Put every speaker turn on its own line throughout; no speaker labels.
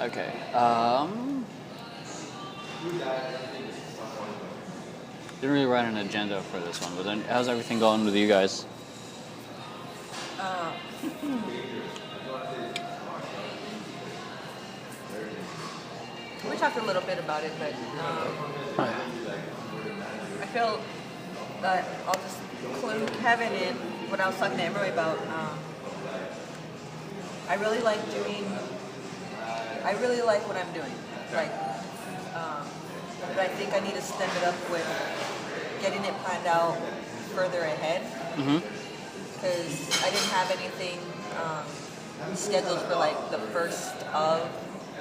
Okay. Didn't really write an agenda for this one, but then how's everything going with you guys?
We talked a little bit about it, but I feel that I'll just include Kevin in what I was talking to Emeroy about. I really like what I'm doing. But I think I need to step it up with getting it planned out further ahead. Because I didn't have anything scheduled for like the 1st of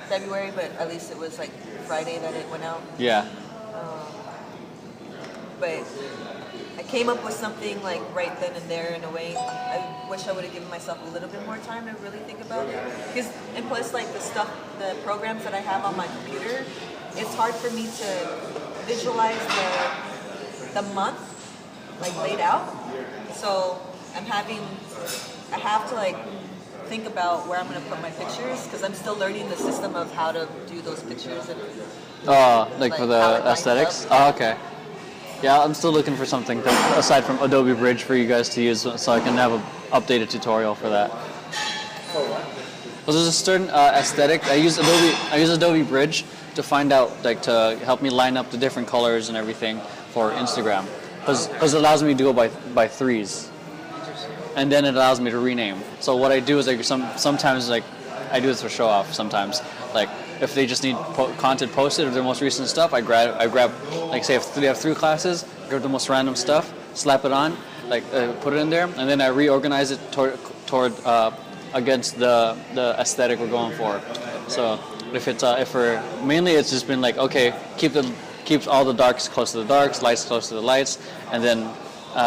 February, but at least it was like Friday that it went out.
Yeah.
But I came up with something like right then and there in a way. I wish I would have given myself a little bit more time to really think about it. And plus like the programs that I have on my computer, it's hard for me to visualize the month like laid out. So I have to like think about where I'm going to put my pictures because I'm still learning the system of how to do those pictures. And,
like for the aesthetics? Oh, okay. Yeah, I'm still looking for something aside from Adobe Bridge for you guys to use so I can have an updated tutorial for that.
For what?
Well, there's a certain aesthetic. I use Adobe Bridge to find out, like to help me line up the different colors and everything for Instagram. Because it allows me to go by threes. And then it allows me to rename. So what I do is like sometimes like I do this for show off sometimes. Like if they just need content posted of their most recent stuff, I grab like say if they have 3 classes, grab the most random stuff, slap it on, like put it in there, and then I reorganize it toward against the aesthetic we're going for. So if we're mainly it's just been like okay, keeps all the darks close to the darks, lights close to the lights, and then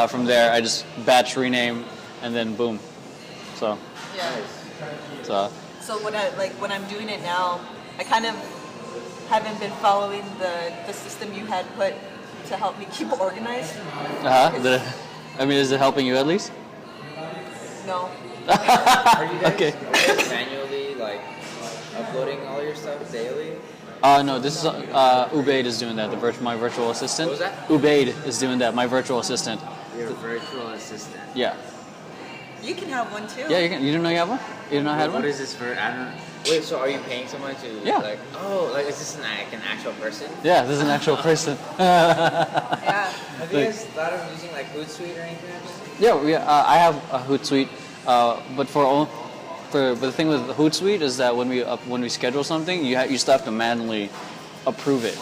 from there I just batch rename. And then boom. So.
Yeah.
So
when I'm doing it now, I kind of haven't been following the system you had put to help me keep organized.
Is it helping you at least?
No.
Are you guys manually like uploading all your stuff daily?
No, this is Ubaid is doing that. My virtual assistant.
What was that?
Ubaid is doing that. My virtual assistant.
Your virtual assistant.
Yeah.
You can have one too.
Yeah, you can. You didn't know you have one? You didn't know I had one?
What is this for? I don't. Wait, so are you paying someone to?
Yeah.
Like, is this an actual person?
Yeah, this is an actual person.
Yeah.
Have you guys thought of using like Hootsuite or anything?
Yeah. I have a Hootsuite, but the thing with Hootsuite is that when we schedule something, you still have to manually approve it.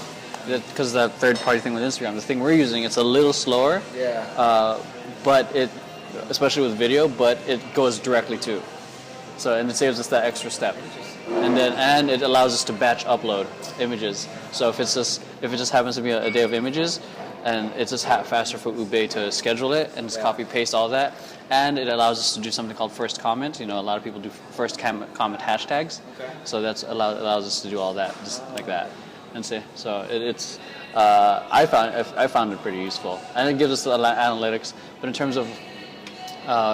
Because that third-party thing with Instagram, the thing we're using, it's a little slower.
Yeah.
But especially with video, but it goes directly to. And it saves us that extra step. And it allows us to batch upload images. So if it just happens to be a day of images, and it's just faster for Ube to schedule it and just copy paste all that. And it allows us to do something called first comment. A lot of people do first comment hashtags.
Okay.
So that's allows us to do all that just like that. And so it's I found it pretty useful, and it gives us a lot of analytics. But in terms of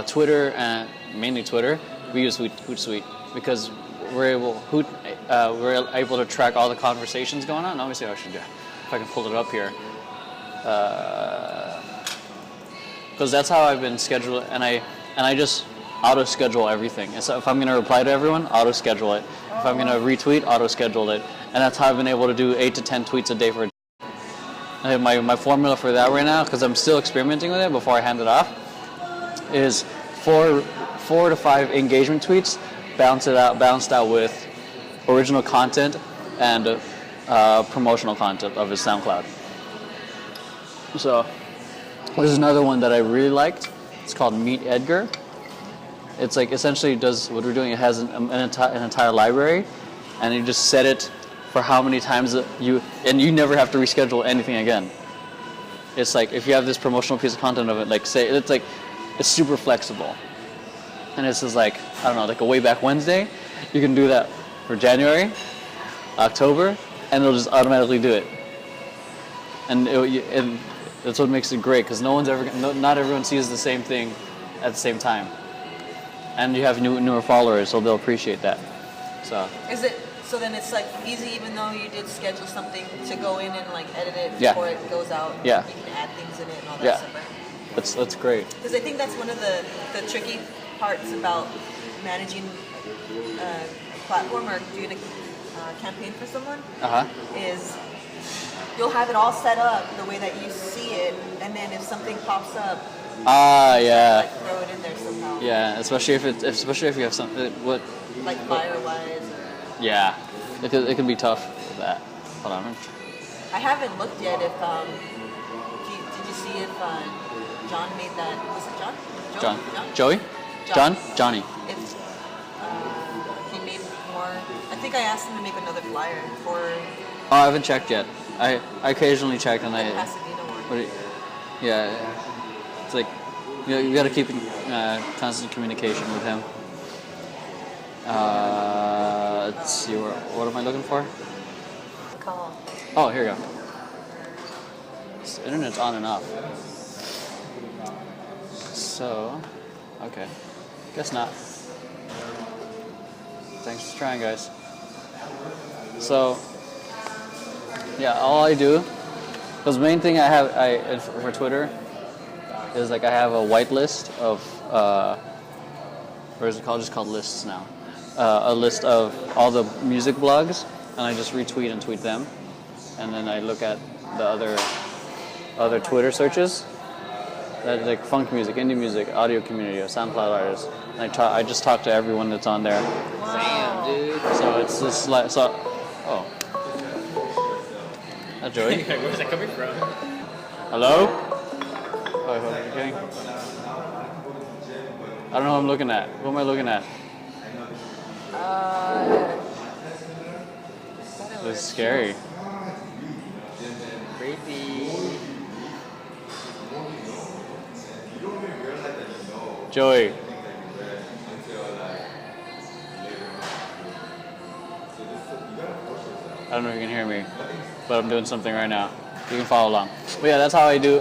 Twitter and mainly Twitter, we use Hootsuite because we're able to track all the conversations going on. Let me see how I should do. If I can pull it up here, because that's how I've been scheduled, and I just auto schedule everything. And so if I'm going to reply to everyone, auto schedule it. If I'm going to retweet, auto schedule it. And that's how I've been able to do 8 to 10 tweets a day for a day. My formula for that right now, because I'm still experimenting with it before I hand it off, is 4 to 5 engagement tweets balanced out with original content and promotional content of his SoundCloud. So there's another one that I really liked. It's called Meet Edgar. It's like essentially does what we're doing. It has an entire library, and you just set it for how many times you never have to reschedule anything again. It's like if you have this promotional piece of content of it, like say it's super flexible, and it's just like I don't know, like a way back Wednesday, you can do that for January, October, and it'll just automatically do it. And that's what makes it great because not everyone sees the same thing at the same time. And you have newer followers, so they'll appreciate that. So
Is it so then it's like easy even though you did schedule something to go in and like edit it
Yeah.
before it goes out?
Yeah.
You can add things in it and all that
Yeah.
stuff, right?
that's great.
Because I think that's one of the tricky parts about managing a platform or doing a campaign for someone is you'll have it all set up the way that you see it, and then if something pops up,
Yeah.
like throw it in there somehow.
Yeah, especially if you have something
Like Firewise. Or,
yeah, it can be tough with that. Hold on.
I haven't looked yet if did you see if John made that? Was it John?
John.
Joey?
Joey? John? Johnny.
If he made more, I think I asked him to make another flyer for
Oh, I haven't checked yet. I occasionally check and
the Pasadena one.
Yeah, it's like you got to keep in constant communication with him. Let's see, what am I looking for?
Call.
Oh, here we go. This internet's on and off. So, okay. Guess not. Thanks for trying, guys. So, yeah, all I do, because the main thing I have for Twitter is like I have a whitelist of, or is it called just called lists now? A list of all the music blogs, and I just retweet and tweet them, and then I look at the other Twitter searches, that like funk music, indie music, audio community, or SoundCloud artists, and I just talk to everyone that's on there.
Damn, dude.
So it's just like oh. That's Joey.
Where's that coming from?
Hello? Oh, hold on, are you kidding? I don't know what I'm looking at. What am I looking at? It's scary.
Creepy.
Joey. I don't know if you can hear me, but I'm doing something right now. You can follow along. But yeah, that's how I do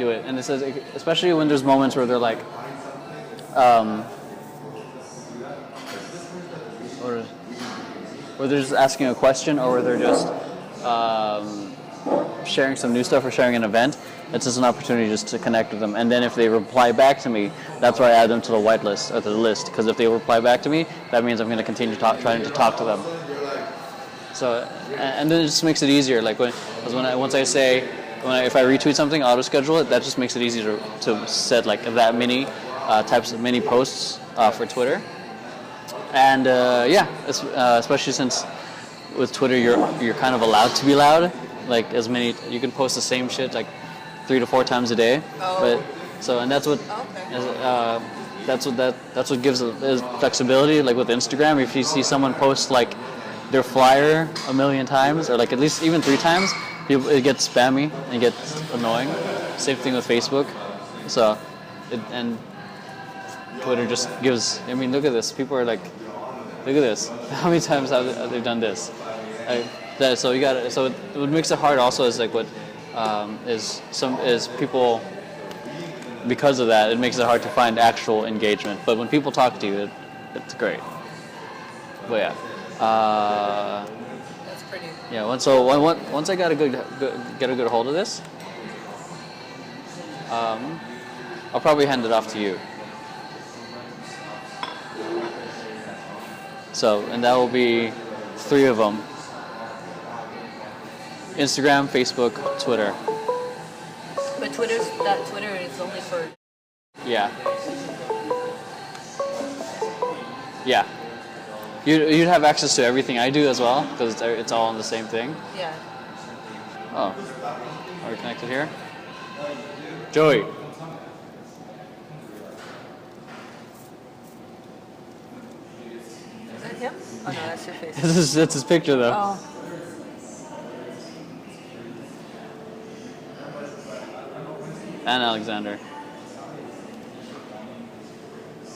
it. And it says, especially when there's moments where they're like, or where they're just asking a question, or where they're just sharing some new stuff or sharing an event. It's just an opportunity just to connect with them. And then if they reply back to me, that's where I add them to the whitelist or to the list. Because if they reply back to me, that means I'm going to continue trying to talk to them. So, and then it just makes it easier. Like if I retweet something, auto schedule it. That just makes it easier to set like that many types of mini posts for Twitter. And especially since with Twitter you're kind of allowed to be loud. Like you can post the same shit like 3 to 4 times a day.
Oh.
And that's what that's what gives is flexibility. Like with Instagram, if you see someone post like their flyer a million times, or like at least even 3 times, it gets spammy and gets annoying. Same thing with Facebook. So, and Twitter just gives. I mean, look at this. People are like, look at this. How many times have they done this? So what makes it hard also is like is people, because of that, it makes it hard to find actual engagement. But when people talk to you, it's great. But yeah.
That's pretty.
Yeah. Once I get a good hold of this, I'll probably hand it off to you. So, and that will be 3 of them: Instagram, Facebook, Twitter.
But Twitter is only for.
Yeah. Yeah. You'd have access to everything I do as well, because it's all on the same thing.
Yeah.
Oh. Are we connected here? Joey.
Is that him? Oh no, that's your face.
That's his picture though.
Oh.
And Alexander.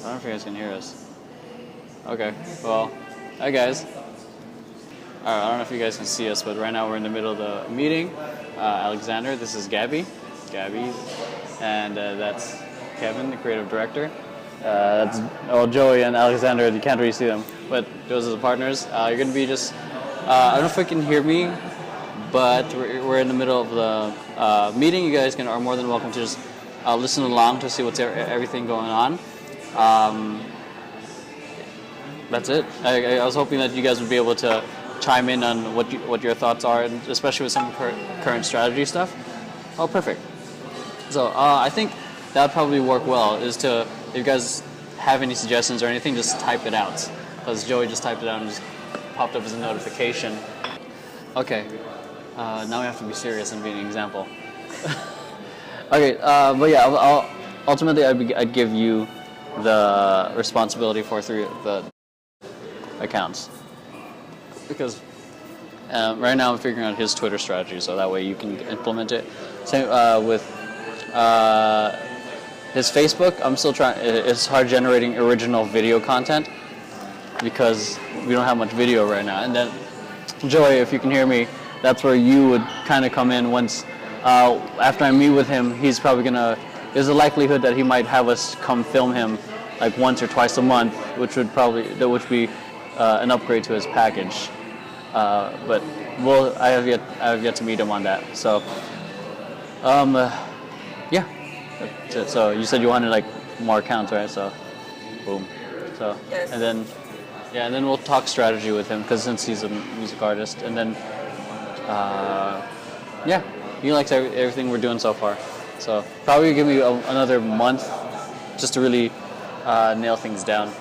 I don't know if you guys can hear us. Okay, well, hi guys. Alright, I don't know if you guys can see us, but right now we're in the middle of the meeting. Alexander, this is Gabby, and that's Kevin, the creative director. That's Joey and Alexander. You can't really see them, but those are the partners. You're gonna be just. I don't know if you can hear me, but we're in the middle of the meeting. You guys are more than welcome to just listen along to see what's everything going on. That's it. I was hoping that you guys would be able to chime in on what your thoughts are, and especially with some current strategy stuff. Oh, perfect. So I think that'd probably work well. Is to if you guys have any suggestions or anything, just type it out. Because Joey just typed it out and just popped up as a notification. Okay. Now we have to be serious and be an example. Okay. But yeah, ultimately I'd give you the responsibility for 3 of the accounts, because right now I'm figuring out his Twitter strategy, so that way you can implement it. Same with his Facebook. I'm still trying. It's hard generating original video content because we don't have much video right now. And then Joey, if you can hear me, that's where you would kind of come in once. After I meet with him, he's probably gonna. There's a likelihood that he might have us come film him like once or twice a month, which would be an upgrade to his package. But I have yet to meet him on that. So, yeah. So you said you wanted like more accounts, right? So, boom. So,
yes.
And then we'll talk strategy with him, because since he's a music artist, and then yeah, he likes everything we're doing so far. So probably give me another month just to really nail things down.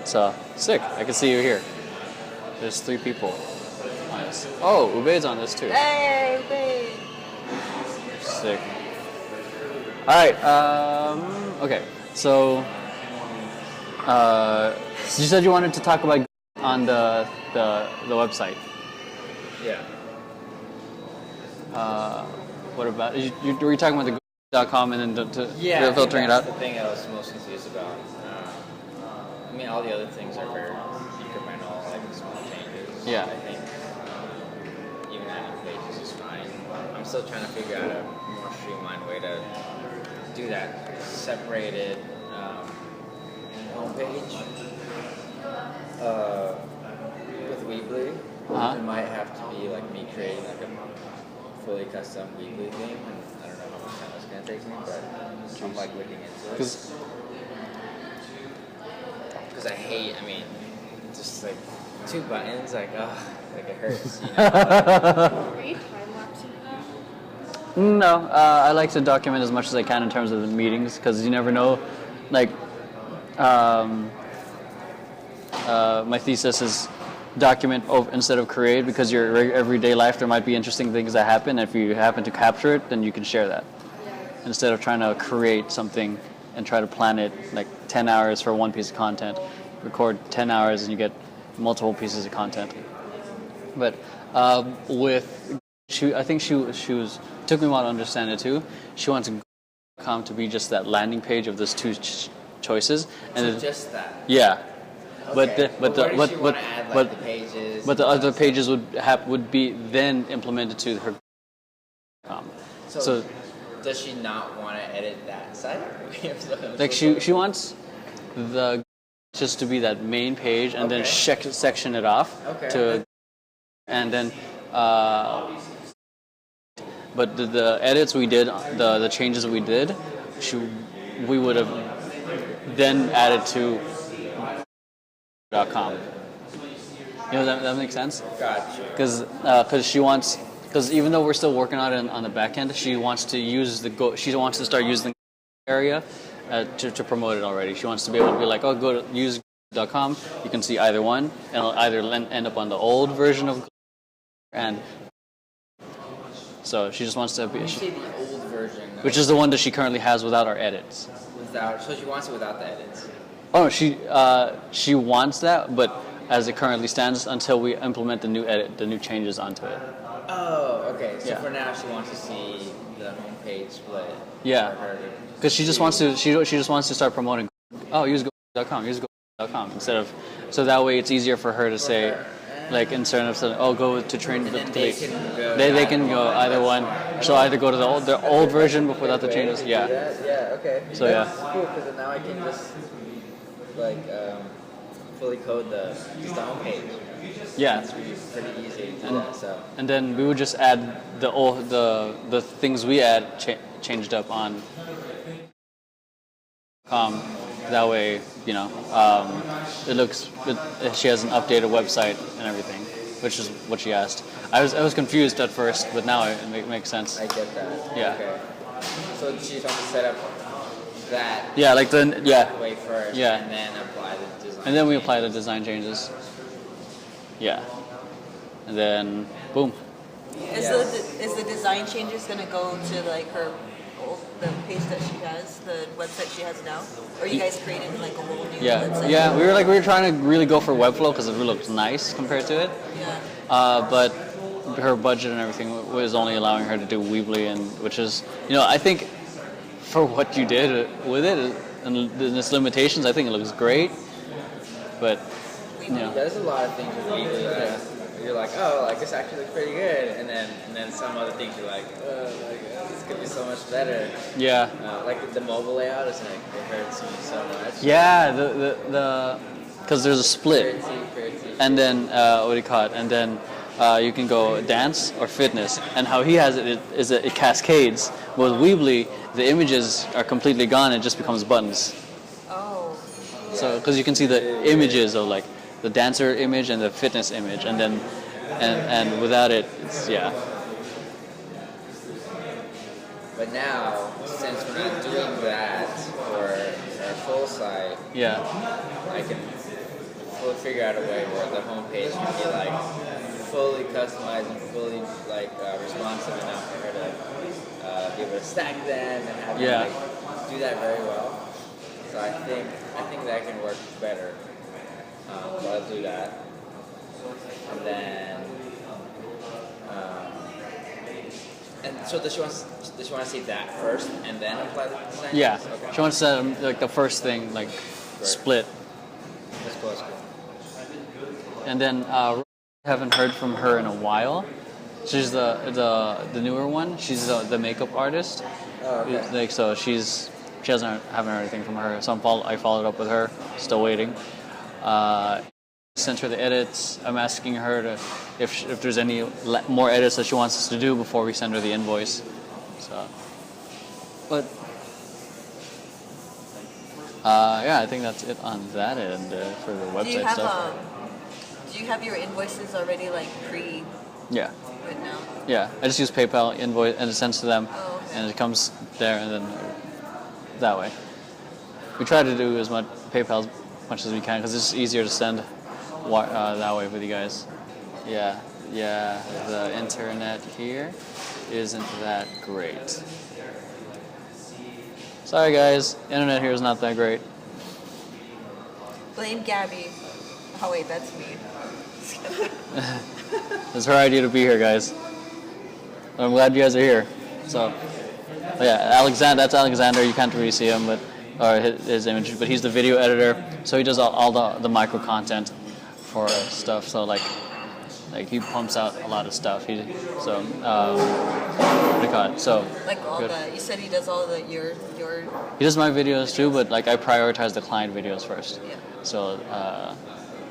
So sick. I can see you here. There's 3 people. Nice. Oh, Ube's on this too.
Hey, Ube!
Sick. All right. Okay. So, you said you wanted to talk about on the website.
Yeah.
What about were you talking about the .com and then filtering it out?
The thing I was most confused about. I mean, all the other things are very incremental, like small changes.
Yeah.
I think even adding pages is fine. I'm still trying to figure out a more streamlined way to do that. Separated homepage with Weebly. It might have to be like me creating like a fully custom Weebly theme. And I don't know how much time it's going to take me, but I'm like looking into it. Because I hate, just like 2 buttons, like it hurts, you know?
Are you time-lapsing that?
No, I like to document as much as I can in terms of the meetings, because you never know. Like, my thesis is document instead of create, because your everyday life there might be interesting things that happen. If you happen to capture it, then you can share that. Instead of trying to create something and try to plan it like 10 hours for one piece of content, record 10 hours and you get multiple pieces of content. But I think she was took me a while to understand it too. She wants .com to be just that landing page of those 2 choices, and
So just that.
yeah.
Okay.
But
the pages.
But the other pages would be then implemented to her .com. So
does she not want to edit that site?
like she wants the just to be that main page, and then section it off to, and then but the edits we did, the changes that we did, we would have then added to .com. You know, that makes sense?
Gotcha.
Because she wants, because even though we're still working on it on the back end, she wants to use she wants to start using the area to promote it already. She wants to be able to be like, oh, go to use .com. You can see either one, and it'll either end up on the old version of, and so she just wants to be.
You say the old version,
which is the one that she currently has without our edits.
So she wants it without the edits.
Oh no, she wants that, but as it currently stands, until we implement the new changes onto it.
Oh, okay. So
Yeah.
for now, she wants to see the homepage split.
Yeah, because she just wants to start promoting. Oh, use .com, use .com instead of, so that way it's easier for her to say. like in certain episodes, oh, go to train.
And then they can go.
They can go either one. So either go to the old version before without the changes. Yeah.
Yeah. Okay.
So
That's cool because now I can just like fully code the homepage.
Yeah.
It's pretty easy to do that. So.
And then we would just add the things we changed up on. That way, you know, she has an updated website and everything, which is what she asked. I was confused at first, but now it makes sense.
I get that.
Yeah.
Okay. So she's going to set up that.
Yeah, like
way first.
Yeah.
And then apply the design.
And then we apply the design changes. Yeah. And then boom.
Is the design changes gonna go to like the page that she has, the website she has now? Or are you guys creating like a whole new website?
Yeah. We were trying to really go for Webflow because it really looks nice compared to it.
Yeah.
But her budget and everything was only allowing her to do Weebly, and which is, you know, I think for what you did with it and its limitations, I think it looks great. But you know,
there's a lot of things with Weebly that you're like, oh, like this actually looks pretty good, and then some other things you're like, oh, this could be so much better.
Yeah.
Like the mobile layout is like it hurts me so much.
Yeah, the because there's a split, and then what do you call it? And then you can go dance or fitness, and how he has it is that it cascades. With Weebly, the images are completely gone; it just becomes buttons.
Oh.
So because you can see the images of like the dancer image and the fitness image, and then and without it, it's yeah.
But now, since we're not doing that for our full site,
Yeah.
I can figure out a way where the homepage can be like fully customized and fully like responsive enough for her to be able to stack them and have her like, do that very well. So I think that can work better. So I'll do that, and then and so does she want to see that first and then apply the design?
Yeah.
Okay.
She wants to like the first thing like split.
That's cool.
And then haven't heard from her in a while. She's the newer one. She's the makeup artist.
Oh, okay.
Like so haven't heard anything from her. So I followed up with her. Still waiting. Sent her the edits. I'm asking her to if there's any more edits that she wants us to do before we send her the invoice. So, but yeah, I think that's it on that end for the website stuff.
Do you have your invoices already like pre?
Yeah.
Right now.
Yeah, I just use PayPal invoice and it sends to them,
Oh, okay.
and it comes there, and then that way. We try to do as much PayPal as much as we can because it's easier to send that way with you guys. Yeah, the internet here isn't that great. Sorry guys, internet here is not that great.
Blame Gabby. Oh wait, that's me.
It's her idea to be here, guys. I'm glad you guys are here. So, yeah, that's Alexander. You can't really see him, or his image, but he's the video editor. So he does all the micro content for stuff. So like he pumps out a lot of stuff. What do you call it? So
like all
good.
you said he does all your.
He does my videos too, but like I prioritize the client videos first.
Yeah.
So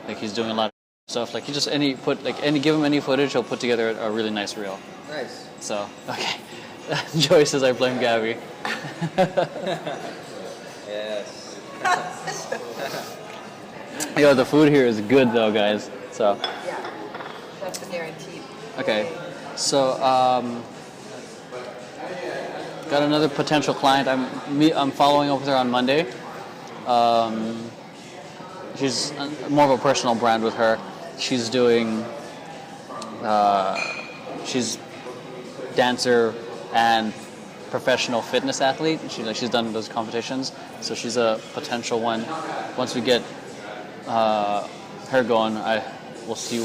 like he's doing a lot of stuff. Like give him any footage, he'll put together a really nice reel.
Nice.
So okay. Joy says I blame Gabby.
Yes.
Yo, the food here is good though, guys. So
Yeah. That's a guarantee.
okay. So got another potential client. I'm following up with her on Monday. She's more of a personal brand with her. She's doing she's dancer and professional fitness athlete. She's done those competitions, so she's a potential one. Once we get her going, we'll see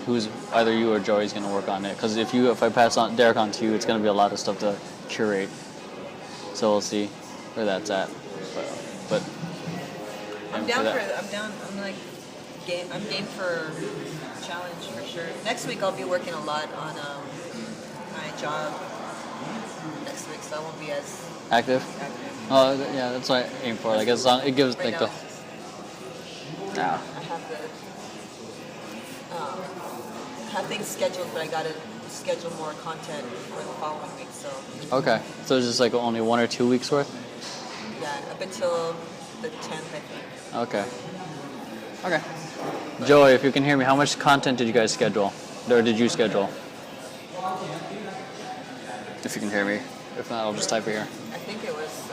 who's either you or Joey's going to work on it. Because if I pass on Derek on to you, it's going to be a lot of stuff to curate. So we'll see where that's at. But
I'm down for it. I'm like I'm game for challenge for sure. Next week I'll be working a lot on my job. Next week, so I won't be as
Active?
active.
Oh, yeah, that's what I aim for. Like, as long, it gives,
Right
like,
now,
the...
it's just,
Nah.
I have have things scheduled, but I gotta schedule more content for the following week. So
Okay. So it's just, like, only 1 or 2 weeks worth?
yeah, up until the 10th, I think.
Okay. Okay. Joey, if you can hear me, how much content did you guys schedule? Or did you schedule? If you can hear me. If not, I'll just type it here.
I think it was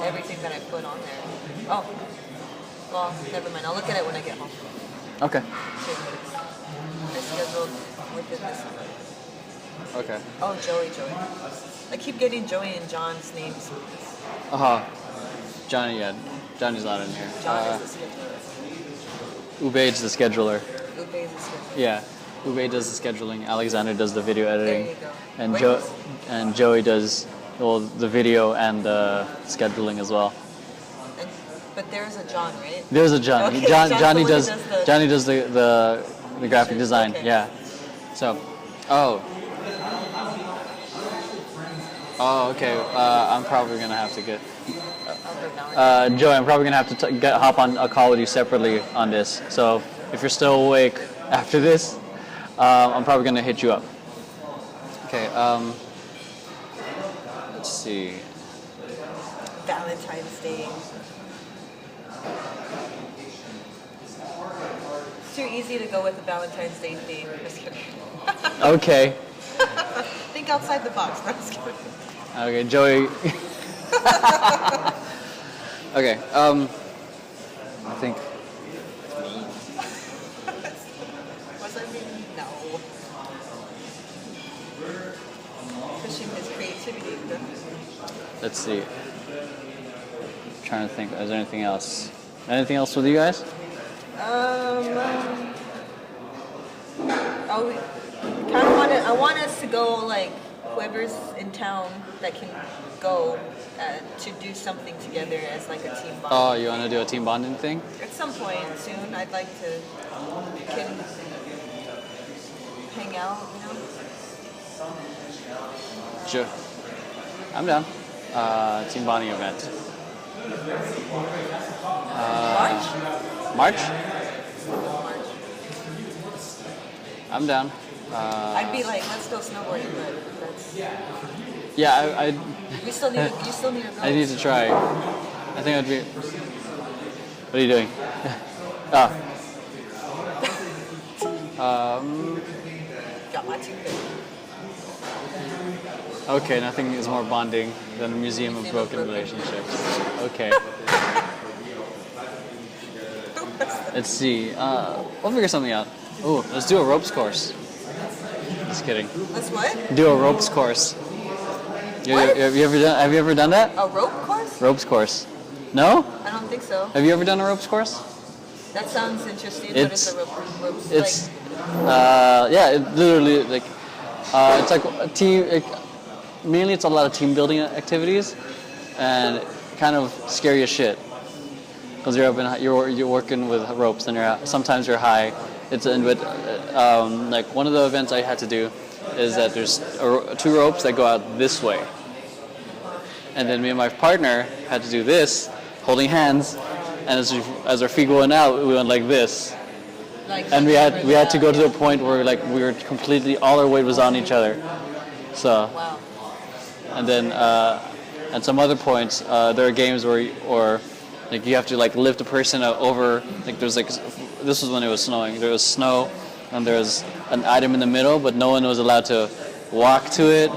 everything that I put on there. Oh, well, never mind. I'll look at it when I get home.
Okay.
I scheduled within this one.
Okay.
Oh, Joey. I keep getting Joey and John's names.
Uh-huh. Johnny, yeah. Johnny's not in here.
John is the scheduler.
Ubaid's the scheduler.
Upe is the scheduler.
Yeah. Ubaid does the scheduling. Alexander does the video editing.
There you go.
And
Wait.
and Joey does the video and the scheduling as well.
But there's a John, right?
There's a John.
Okay,
Johnny
John's the
does
one who does the-
Johnny does the graphic design.
Okay.
Yeah. So, oh, okay. I'm probably gonna have to get Joey. I'm probably gonna have to hop on a call with you separately on this. So if you're still awake after this, I'm probably gonna hit you up. Okay. Let's see.
Valentine's Day. It's too easy to go with the Valentine's Day theme. Just kidding.
Okay.
Think outside the box. No, just kidding.
Okay, Joey. Okay. I think.
Was I mean? No. Pushing his creativity.
Let's see. Trying to think. Is there anything else? Anything else with you guys?
I want us to go, like, whoever's in town that can go to do something together as like a team bond.
Oh, you want to do a team bonding thing?
At some point soon, I'd like to can hang out, you know.
Sure. I'm down. Team bonding event.
March?
March? I'm down.
I'd be like, let's go snowboarding, but that's.
Yeah,
You still need to go.
I need to try. I think I'd be. What are you doing?
Got my toothpick.
Okay, nothing is more bonding than a museum of broken relationships. Okay. Let's see. We'll figure something out. Oh, let's do a ropes course. Just kidding.
Let's what?
Do a ropes course.
What?
Have you ever done that?
A rope course?
Ropes course. No?
I don't think so.
Have you ever done a ropes course?
That sounds interesting.
It's-
What is a ropes?
It's yeah, it literally like it's like a team. Mainly, it's a lot of team building activities, and kind of scary as shit. Because you're working with ropes, and sometimes you're high. It's like one of the events I had to do is that there's two ropes that go out this way, and then me and my partner had to do this, holding hands, and as our feet going out, we went like this. And we had to go to the point where like we were completely, all our weight was on each other. So,
Wow.
and then at some other points there are games where like you have to like lift a person over. Like there's like, this was when it was snowing. There was snow, and there was an item in the middle, but no one was allowed to walk to it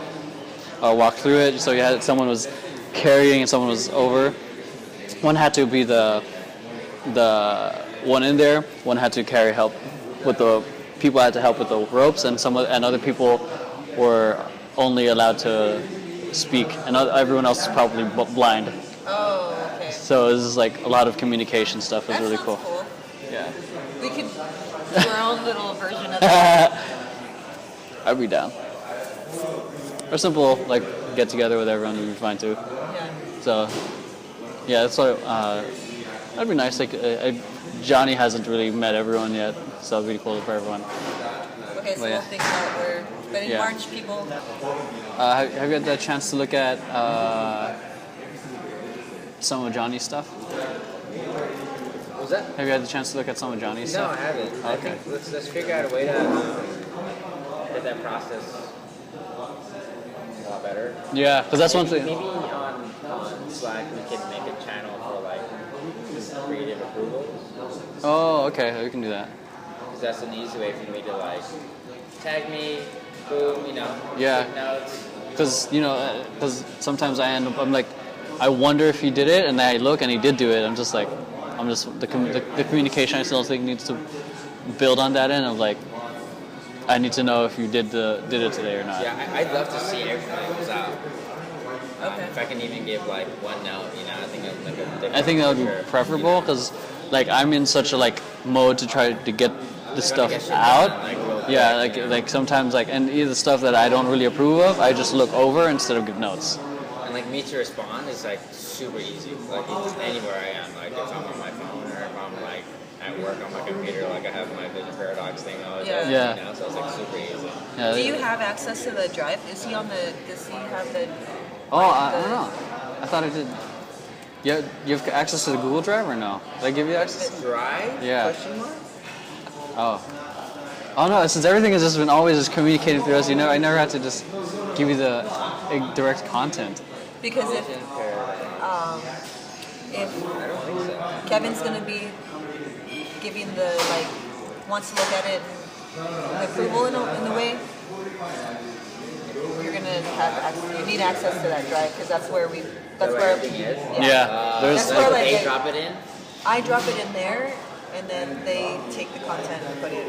or walk through it. So someone was carrying and someone was over. One had to be the one in there. One had to carry help with the people had to help with the ropes, and other people were only allowed to speak, and everyone else is probably blind.
Oh, okay.
So this is like a lot of communication stuff. Is
That
really
sounds
cool. Yeah.
We could do our own little version of that.
I'd be down. Or simple like get together with everyone would be fine too.
Yeah.
So yeah, that's what That'd be nice. Like Johnny hasn't really met everyone yet, so it'd be cool for everyone.
Okay, so
Well, yeah.
we'll think about where. But in
Yeah.
March, people.
Have you had the chance to look at some of Johnny's stuff?
What was that?
Have you had the chance to look at some of Johnny's
No, I
stuff?
haven't. I
Okay.
think let's figure out a way to get that process a lot better.
Yeah, because that's one
Maybe
thing.
on Slack we can make a channel for like creative approvals.
Oh, okay, we can do that.
Because that's an easy way for me to like tag me, boom, you know,
Yeah.
take notes.
Because sometimes I'm like, I wonder if he did it, and then I look and he did do it. The communication I still think needs to build on that end of like, I need to know if you did it today or not.
Yeah, I'd love to see everything that goes out.
Okay.
If I can even give like one note, you know, I think it'll make a difference.
I think that would be
for sure.
preferable because, like, I'm in such a like mode to try to get the stuff
get shit
out.
done, like, real
Yeah,
quick, you know?
like sometimes and either stuff that I don't really approve of, I just look over instead of give notes.
And like me to respond is like super easy. Like it's anywhere I am. Like if I'm on my phone or if I'm like at work on my computer, like I have my vision paradox thing always
Yeah.
open,
Yeah.
you know, so it's like super easy.
Yeah,
Do you have access to the drive? Does he have the?
I don't know. I thought I did. Yeah, you have access to the Google Drive or no? Did I give you access?
Drive?
Yeah.
Question mark?
Oh no! Since everything has just been always just communicated through us, I never had to just give you the direct content.
Because if
Vision paradox. I don't think so.
Kevin's gonna be giving wants to look at it, the approval in a way, you're gonna you need access to that drive because that's where
everything is?
Yeah, there's
That's where, like,
they
they-
drop it in?
I drop it in there and then they take the content and put it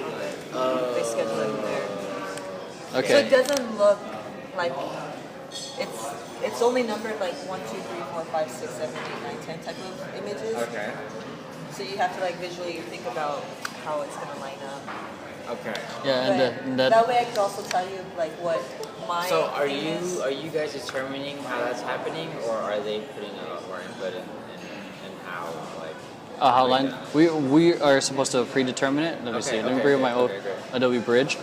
on they schedule it in there. So it
okay.
doesn't look like it's only numbered like 1, 2, 3, 4, 5, 6, 7, 8, 9, 10 type of images.
Okay.
So you have to like visually think about how it's gonna line up.
Okay.
Yeah, and
But
that
way I could also tell you like what my
So are
thing is.
you guys determining how that's happening, or are they putting a lot more input in how like?
how line we are supposed to predetermine it. Let me
Okay,
see. Let me
okay,
bring up my
okay, great.
Adobe Bridge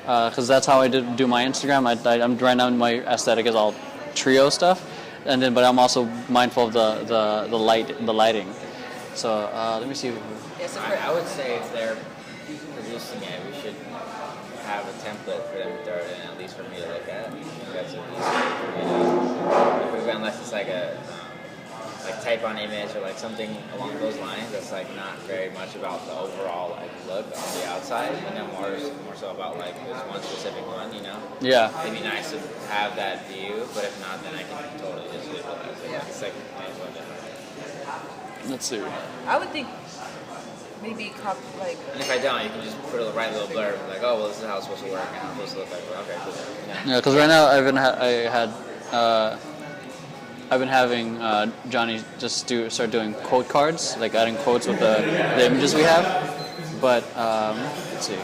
because that's how I do my Instagram. I'm right now my aesthetic is all trio stuff, but I'm also mindful of the lighting. So let me see.
Yeah, so
I would say if they're producing it, we should have a template for them to throw it in, at least for me to look at. I think that's a easy way for me to, unless it's like a like type on image or like something along those lines that's like not very much about the overall like look on the outside, more so about like this one specific one,
Yeah.
It'd be nice to have that view, but if not, then I can totally just visualize it.
Yeah.
It's like different.
Let's see.
I would think maybe
And if I don't, you can just put a right little blurb like, oh well, this is how it's supposed to work and how it's supposed to look like. Okay, cool.
Yeah, because right now I've been having Johnny just start doing quote cards, like adding quotes with the images we have. But let's see.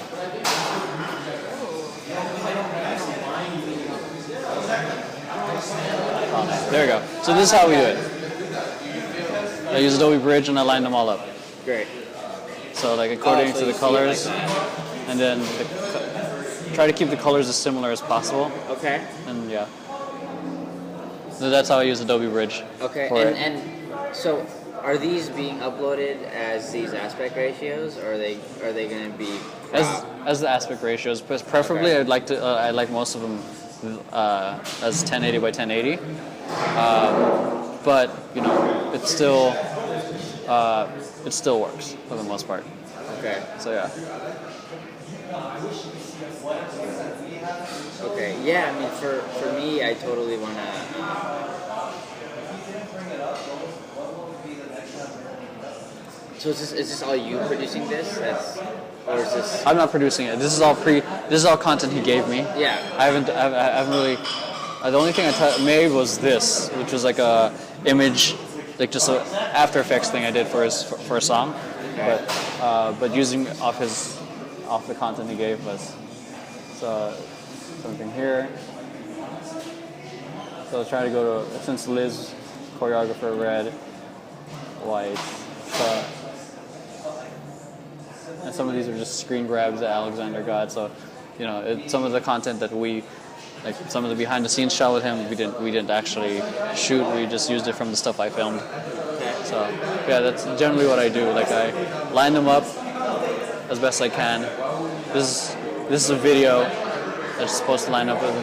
Oh, nice. There we go. So this is how we do it. I use Adobe Bridge and I line them all up.
Great.
So like according
so
to
you
the
see it
colors,
like that.
and then try to keep the colors as similar as possible.
Okay.
And yeah. So that's how I use Adobe Bridge.
Okay.
for it.
And so are these being uploaded as these aspect ratios, or are they going to be
As the aspect ratios, preferably
Okay.
I'd like most of them as 1080 by 1080. But it still works for the most part.
Okay.
So yeah.
Okay. Yeah. I mean, for me, I totally want to. So is this all you producing this? Or is this?
I'm not producing it. This is all content he gave me.
Yeah.
I haven't really. The only thing I made was this, which was like a image, like just a After Effects thing I did for a song,
Okay.
but using off the content he gave us. So something here. So try to go to, since Liz choreographer, red, white, So, and some of these are just screen grabs that Alexander got. So, you know, some of the content that we, like some of the behind the scenes shot with him, we didn't actually shoot. We just used it from the stuff I filmed. So, yeah, that's generally what I do. Like I line them up as best I can. This is a video that's supposed to line up with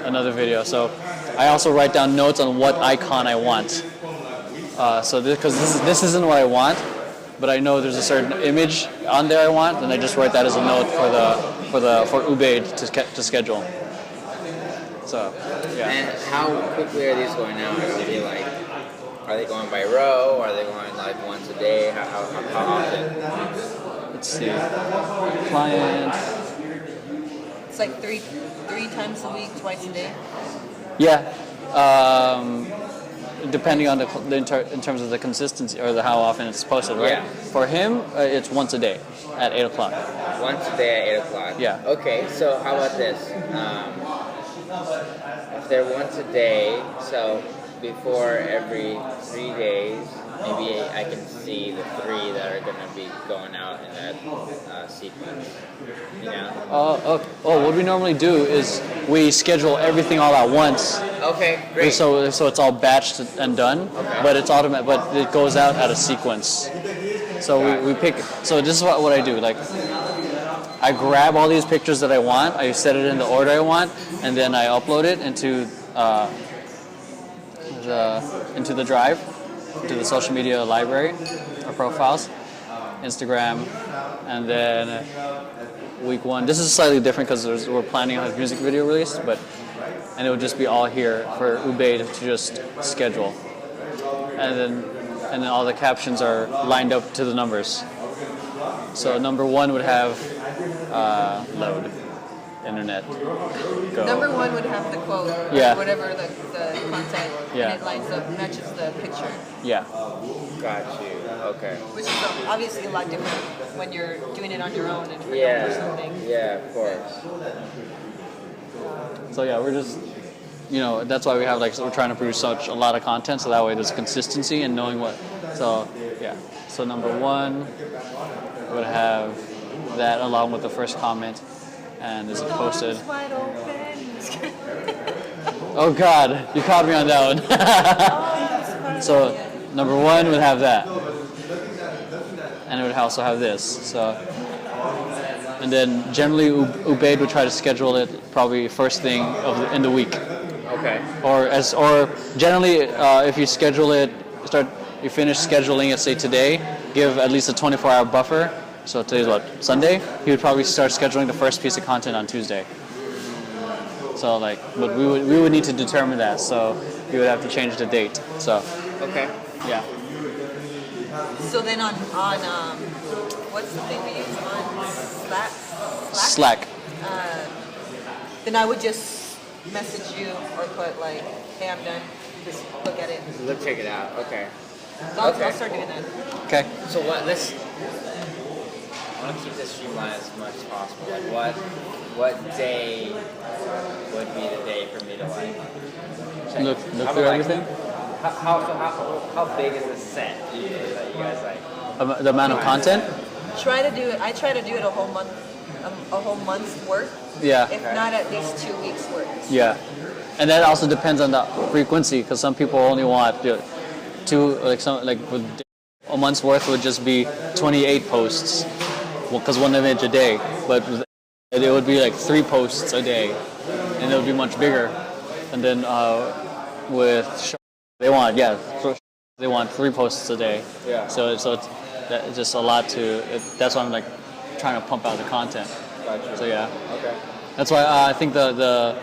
another video. So I also write down notes on what icon I want. So because this isn't what I want, but I know there's a certain image on there I want, and I just write that as a note for Ubaid to schedule. So yeah.
And how quickly are these going out? Are they going by row? Are they going like once a day? How often?
Let's see. Client.
It's like three times a week, twice a day.
Yeah. Depending on in terms of the consistency or how often it's posted, right?
Yeah.
For him, it's once a day at 8 o'clock.
Once a day at 8 o'clock.
Yeah.
Okay, so how about this? If they're once a day, so before every 3 days, maybe I can see the 3 that are going to be going out in that sequence. You know?
What we normally do is we schedule everything all at once.
Okay, great.
So it's all batched and done,
Okay.
but it's automatic. But it goes out at a sequence. So we pick. So this is what I do. Like I grab all these pictures that I want. I set it in the order I want, and then I upload it into the drive, to the social media library or profiles, Instagram, and then week 1. This is slightly different because we're planning on a music video release, and it would just be all here for Ubaid to just schedule, and then all the captions are lined up to the numbers. So number 1 would have load, internet, go.
Number 1 would have the quote,
Yeah.
whatever the content,
Yeah.
and it lines up, matches the picture,
Yeah.
Got you. Okay.
which is obviously a lot different when you're doing it on your own and for
Yeah.
something.
Yeah, of course.
So yeah, we're just, that's why we have we're trying to produce a lot of content, so that way there's consistency and knowing what. So yeah. So number 1 would have that along with the first comment, and this is posted.
Arms wide open.
Oh God, you caught me on that one. So number 1 would have that, and it would also have this. So, and then generally Ubaid would try to schedule it probably first thing in the week.
Okay.
Or generally, if you schedule it, you finish scheduling it, say today, give at least a 24-hour buffer. So today's what, Sunday? He would probably start scheduling the first piece of content on Tuesday. So but we would need to determine that. So we would have to change the date. So
Okay.
yeah.
So then on what's the thing we use on
Slack.
Then I would just message you or put like, hey, I'm done. Just look at it.
Let's check it out. Okay.
I'll
Okay.
start doing that.
Okay.
So I want to keep this streamlined as much as possible. Like what day would be the day for me to check?
Look
How
through
about,
everything.
How big is the set usually that you guys like?
The amount of content.
I try to do it a whole month's worth.
Yeah.
If not at least 2 weeks worth.
Yeah. And that also depends on the frequency, because some people only want with a month's worth would just be 28 posts, because one image a day. But it would be like 3 posts a day, and it would be much bigger. And then they want 3 posts a day.
Yeah.
So it's just a lot that's why I'm trying to pump out the content.
Gotcha.
So yeah.
Okay.
That's why I think the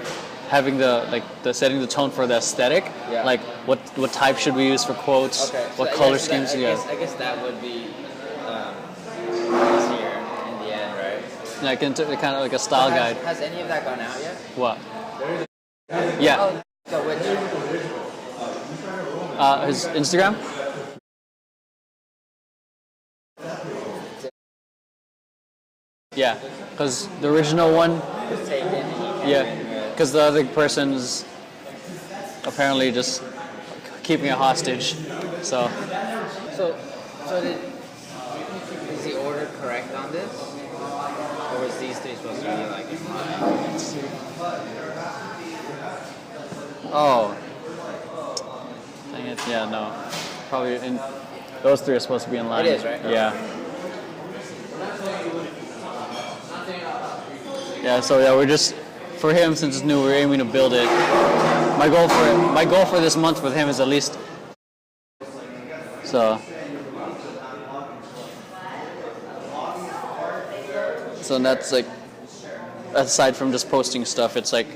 having the setting the tone for the aesthetic,
Yeah.
what type should we use for quotes,
Okay.
what
So
color schemes,
I guess that would be easier in the end, right?
kind of like a style guide.
Has any of that gone out yet?
What? Yeah.
Oh,
So which?
His Instagram. Yeah, because the original one.
Was taken and he
Yeah,
came in with-
because the other person's apparently just keeping it hostage. So
So So is the order correct on this? Or was these three supposed to be like in line?
Oh. Dang it. Yeah, no. Probably in those three are supposed to be in line.
It is, right?
Yeah. Yeah, so yeah, we're just for him since it's new, we're aiming to build it. My goal for this month with him is at least so that's like aside from just posting stuff, it's like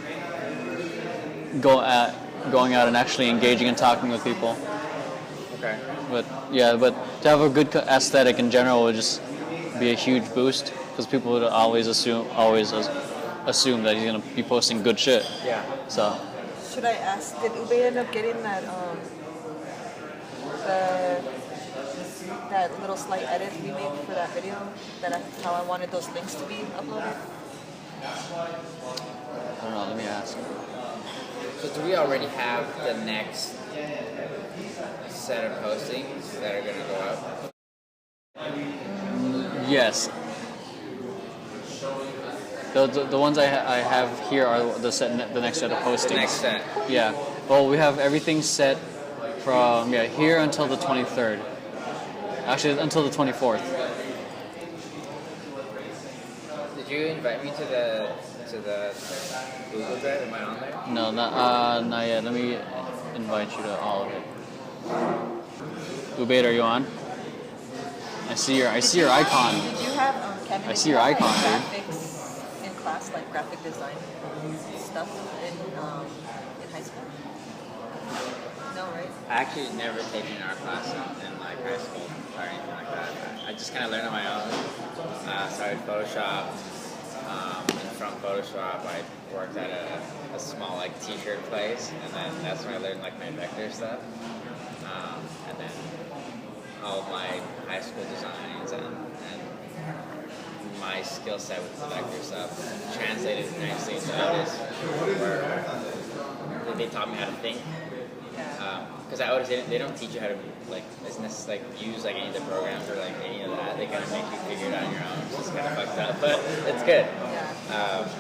going out and actually engaging and talking with people.
Okay.
But yeah, but to have a good aesthetic in general would just be a huge boost because people would always assume that he's gonna be posting good shit.
Yeah.
So
Should I ask? Did Ube end up getting that that little slight edit we made for that video? How I wanted those links to be uploaded.
I don't know. Let me ask.
So do we already have the next set of postings that are gonna go up?
Yes. The ones I have here are the next set of postings.
The next set.
Yeah. Well, we have everything set from here until the 23rd. Actually, until the 24th.
Did you invite me to the Google Drive? Am I on there?
No, not yet. Let me invite you to all of it. Ubaid, are you on? I see your icon.
Did you have Kevin?
I see your icon, dude.
Graphics in class, like graphic design stuff in high school? No, right?
I actually never taken an art class in like high school or anything like that. I just kind of learned on my own. Started Photoshop. And from Photoshop, I worked at a small like t-shirt place, and then that's when I learned like my vector stuff. And then all of my high school designs and my skill set with the vector stuff translated nicely into artists where they taught me how to think. Because at Otis, they don't teach you how to use like any of the programs or like any of that. They kind of make you figure it out on your own. It's just kind of fucked up, but it's good.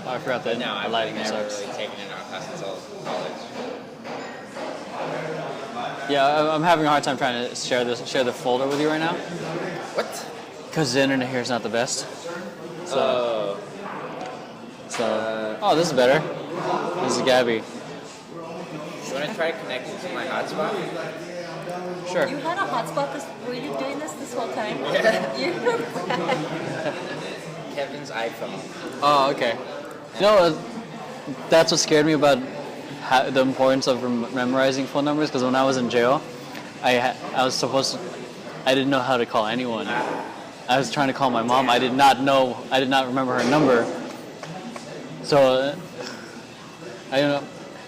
I forgot that.
No, I've
lighting
never
sucks.
really taken an art class until college.
Yeah, I'm having a hard time trying to share the folder with you right now.
What?
Because the internet here is not the best. So this is better. This is Gabby.
You want to try connecting to my hotspot?
Sure.
You had a hotspot. Were you doing this whole time?
Yeah.
You're
Kevin's iPhone.
Oh, okay. You know, that's what scared me about the importance of memorizing phone numbers. Because when I was in jail, I didn't know how to call anyone. I was trying to call my mom. I did not remember her number. So I don't know.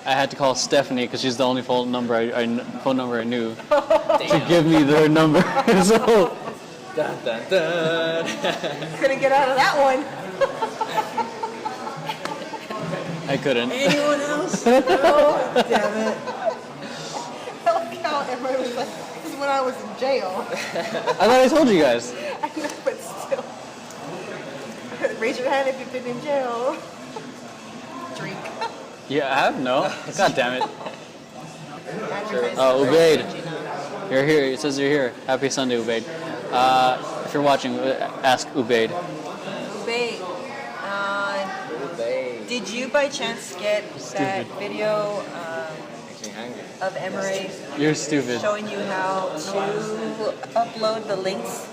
I had to call Stephanie because she's the only phone number I knew to give me their number. So
Dun, dun, dun.
couldn't get out of that one.
I couldn't.
Anyone else? Oh, damn it. I like how Emeroy was like, this is when I was in jail.
I thought I told you guys.
I know, but still. Raise your hand if you've been in jail. Drink.
Yeah, I have no. God damn it. Oh, Ubaid. You're here. It says you're here. Happy Sunday, Ubaid. If you're watching, ask Ubaid.
Ubaid. Did you by chance get that video of Emeroy
You're stupid.
showing you how to upload the links?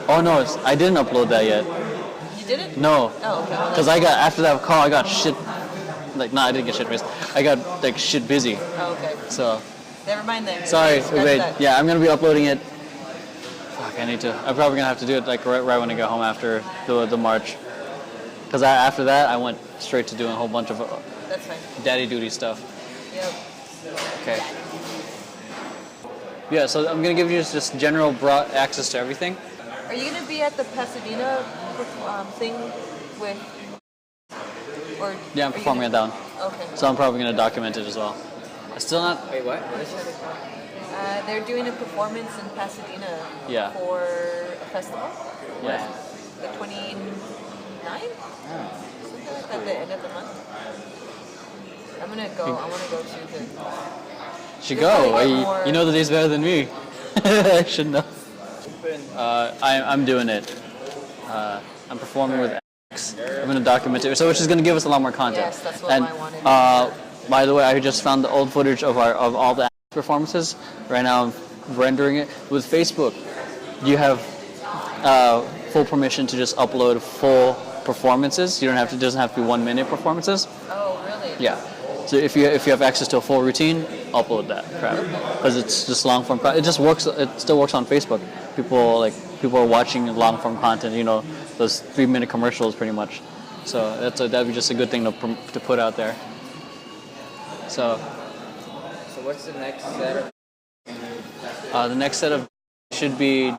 Oh no, I didn't upload that yet.
You didn't?
No.
Oh, okay. Well,
Because after that call, I got shit. I didn't get shit faced. I got like shit busy.
oh, okay.
So
Never mind then.
sorry,
Scratch
Ubaid.
that.
Yeah, I'm gonna be uploading it. Fuck, I need to. I'm probably gonna have to do it like right when I get home after the march. Because after that, I went straight to doing a whole bunch of
That's fine.
daddy duty stuff.
Yep.
Okay. Yeah, so I'm gonna give you just general broad access to everything.
Are you gonna be at the Pasadena thing with? Or
Yeah, I'm
are you
performing it
gonna-
down.
Okay.
So I'm probably gonna document it as well. It's still not.
Wait, what? What is this?
They're doing a performance in Pasadena
Yeah.
for a festival.
Yeah.
The 29th? Something like that, at the end of the month. I'm gonna go. I want to go too.
Should
You'll
go.
probably get more-
You know the days better than me. I should know. I'm doing it. I'm performing with X. I'm going to document it, so which is going to give us a lot more content.
Yes, that's what
And
I wanted.
by the way, I just found the old footage of all the performances. Right now, I'm rendering it with Facebook. You have full permission to just upload full performances. You don't have to. It doesn't have to be 1 minute performances.
Oh, really?
Yeah. So if you have access to a full routine, upload that crap because it's just long form. It just works. It still works on Facebook. People are watching long form content. You know, those 3-minute commercials pretty much. So that'd be just a good thing to put out there. So
what's the next set of?
the next set of should be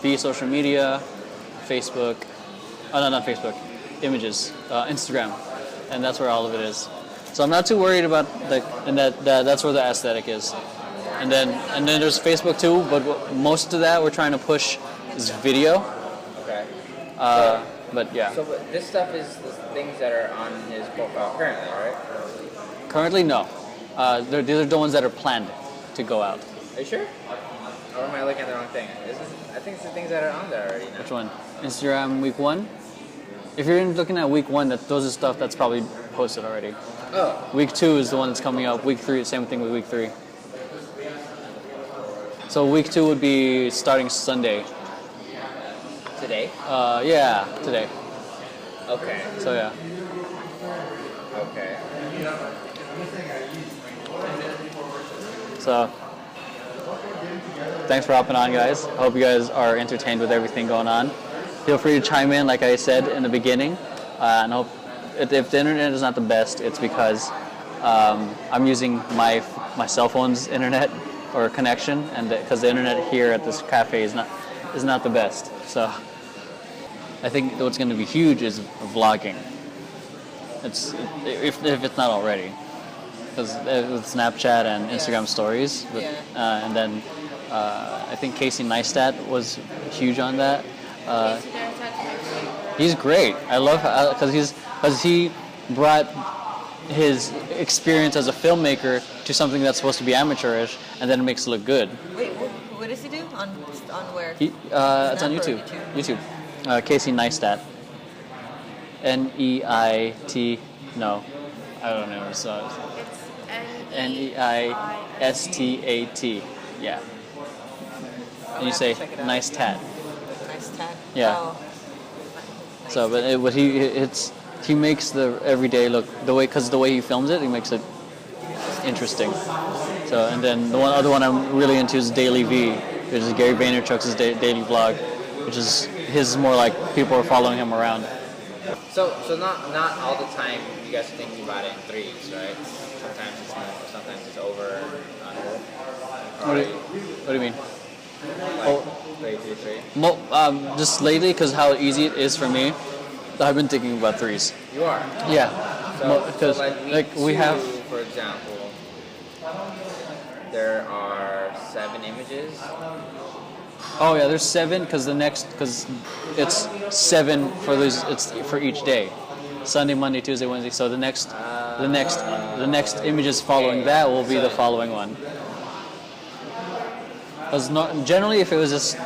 be social media, Facebook. Oh no, not Facebook. Images, Instagram, and that's where all of it is. So I'm not too worried about that's where the aesthetic is. And then there's Facebook too, but most of that we're trying to push is video.
Okay.
But yeah.
So but this stuff is the things that are on his profile currently, right?
Currently, no. These are the ones that are planned to go out.
Are you sure? Or am I looking at the wrong thing? I think it's the things that are on there already now.
Which one? Instagram week 1. If you're looking at week 1, those are stuff that's probably posted already.
Oh.
Week 2 is the one that's coming up. Week 3, same thing with week 3. So week 2 would be starting Sunday.
Today?
Yeah, today.
Okay.
So yeah.
Okay.
So thanks for hopping on, guys. I hope you guys are entertained with everything going on. Feel free to chime in, like I said in the beginning. And hope if the internet is not the best, it's because I'm using my cell phone's internet or connection, and because the internet here at this cafe is not the best. So I think what's going to be huge is vlogging. If it's not already, because with Snapchat and Instagram stories, and then I think Casey Neistat was huge on that. He's great. I love because he brought his experience as a filmmaker to something that's supposed to be amateurish, and then it makes it look good.
Wait, what does he do on where?
It's on YouTube. YouTube. Casey Neistat. N-E-I-T. No, I don't know. So
It's
Neistat. Yeah. And you say
Check it out.
nice tat.
Nice tat.
Yeah.
Oh.
So, but he makes the everyday look because the way he films it, he makes it interesting. So, and then the other one I'm really into is Daily V, which is Gary Vaynerchuk's daily vlog, which is his more like people are following him around.
So not all the time you guys are thinking about it in threes, right? Sometimes it's more, sometimes it's over, under.
What do you mean?
Like 3-3-3.
Just lately, because how easy it is for me, I've been thinking about threes.
You are.
Yeah,
So
because
like
we have.
for example, there are 7 images.
Oh yeah, there's 7 because it's 7 for those. It's for each day, Sunday, Monday, Tuesday, Wednesday. So the next images following that will be the following one. Because generally, if it was just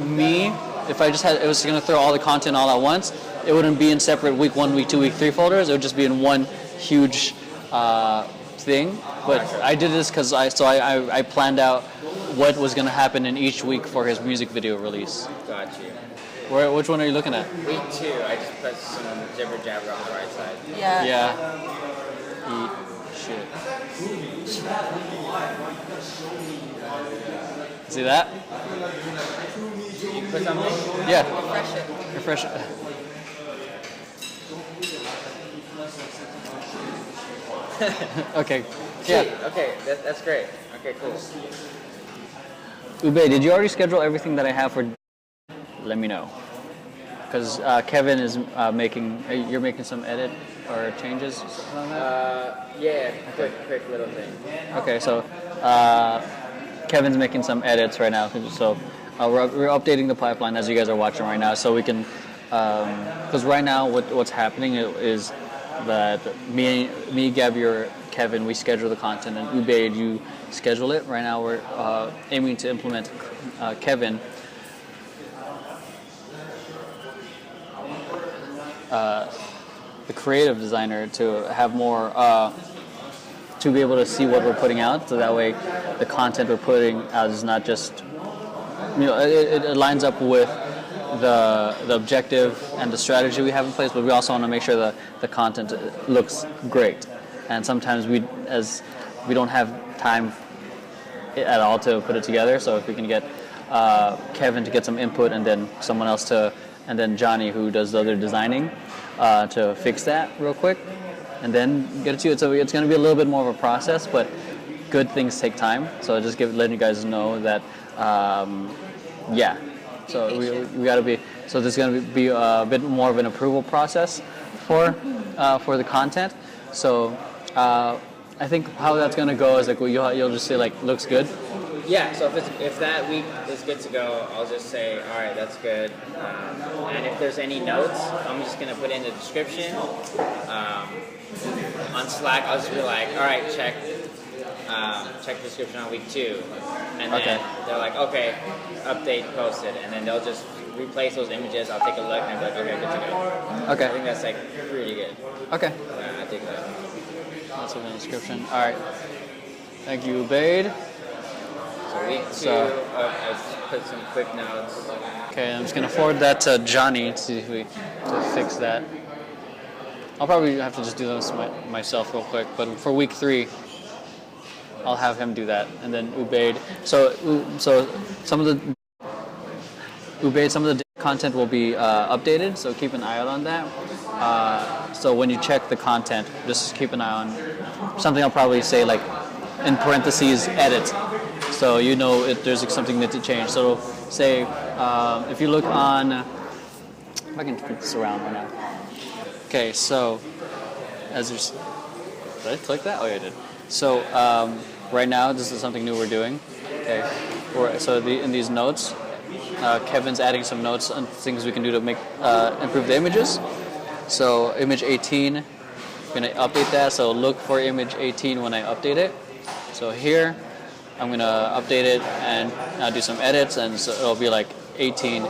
me, if I just it was going to throw all the content all at once, it wouldn't be in separate week 1, week 2, week 3 folders. It would just be in one huge thing. But I did this because I planned out what was going to happen in each week for his music video release.
Got you.
Which one are you looking at?
Week 2, I just put some jibber jabber on the right side.
Yeah.
Yeah. Eat shit. See that?
You put something?
Yeah.
Refresh it.
Refresh it. Okay. Yeah.
Okay, that's great. Okay, cool.
Ube, did you already schedule everything that I have for? Let me know. Because Kevin is you're making some edit or changes? Something like that?
Yeah, quick little thing.
Okay, so Kevin's making some edits right now. So we're updating the pipeline as you guys are watching right now, so we can. Because right now, what's happening is that me, Gabby, or Kevin, we schedule the content, and Ubaid, you schedule it. Right now, we're aiming to implement Kevin. The creative designer to have more to be able to see what we're putting out, so that way the content we're putting out is not just it lines up with the objective and the strategy we have in place, but we also want to make sure that the content looks great. And sometimes we don't have time at all to put it together, so if we can get Kevin to get some input, and then someone else and then Johnny, who does the other designing, to fix that real quick, and then get it to you. So it's going to be a little bit more of a process, but good things take time. So just letting you guys know that, yeah. So we got to be. So there's going to be a bit more of an approval process for the content. So I think how that's going to go is like you'll just say like looks good.
Yeah, so if that week is good to go, I'll just say, all right, that's good. And if there's any notes, I'm just going to put in the description. On Slack, I'll just be like, all right, check the description on week 2. And then they're like, okay, update, posted. And then they'll just replace those images. I'll take a look and I'll be like, okay, good to go.
Okay.
I think that's like pretty good.
Okay.
I think that.
That's in the description. All right. Thank you, Ubaid.
So week 2, I put some quick notes.
Okay, I'm just gonna forward that to Johnny to see if we to fix that. I'll probably have to just do this myself real quick, but for week 3, I'll have him do that, and then Ubaid. So some of the content will be updated, so keep an eye out on that. So when you check the content, just keep an eye on something. I'll probably say like in parentheses edit. So you know if there's something that to change. So say if you look on, if I can flip this around right now. Okay, so as there's, did I click that? Oh yeah, I did. So right now this is something new we're doing. Okay, in these notes, Kevin's adding some notes on things we can do to make improve the images. So image 18, I'm gonna update that. So look for image 18 when I update it. So here, I'm going to update it and do some edits, and so it'll be like 18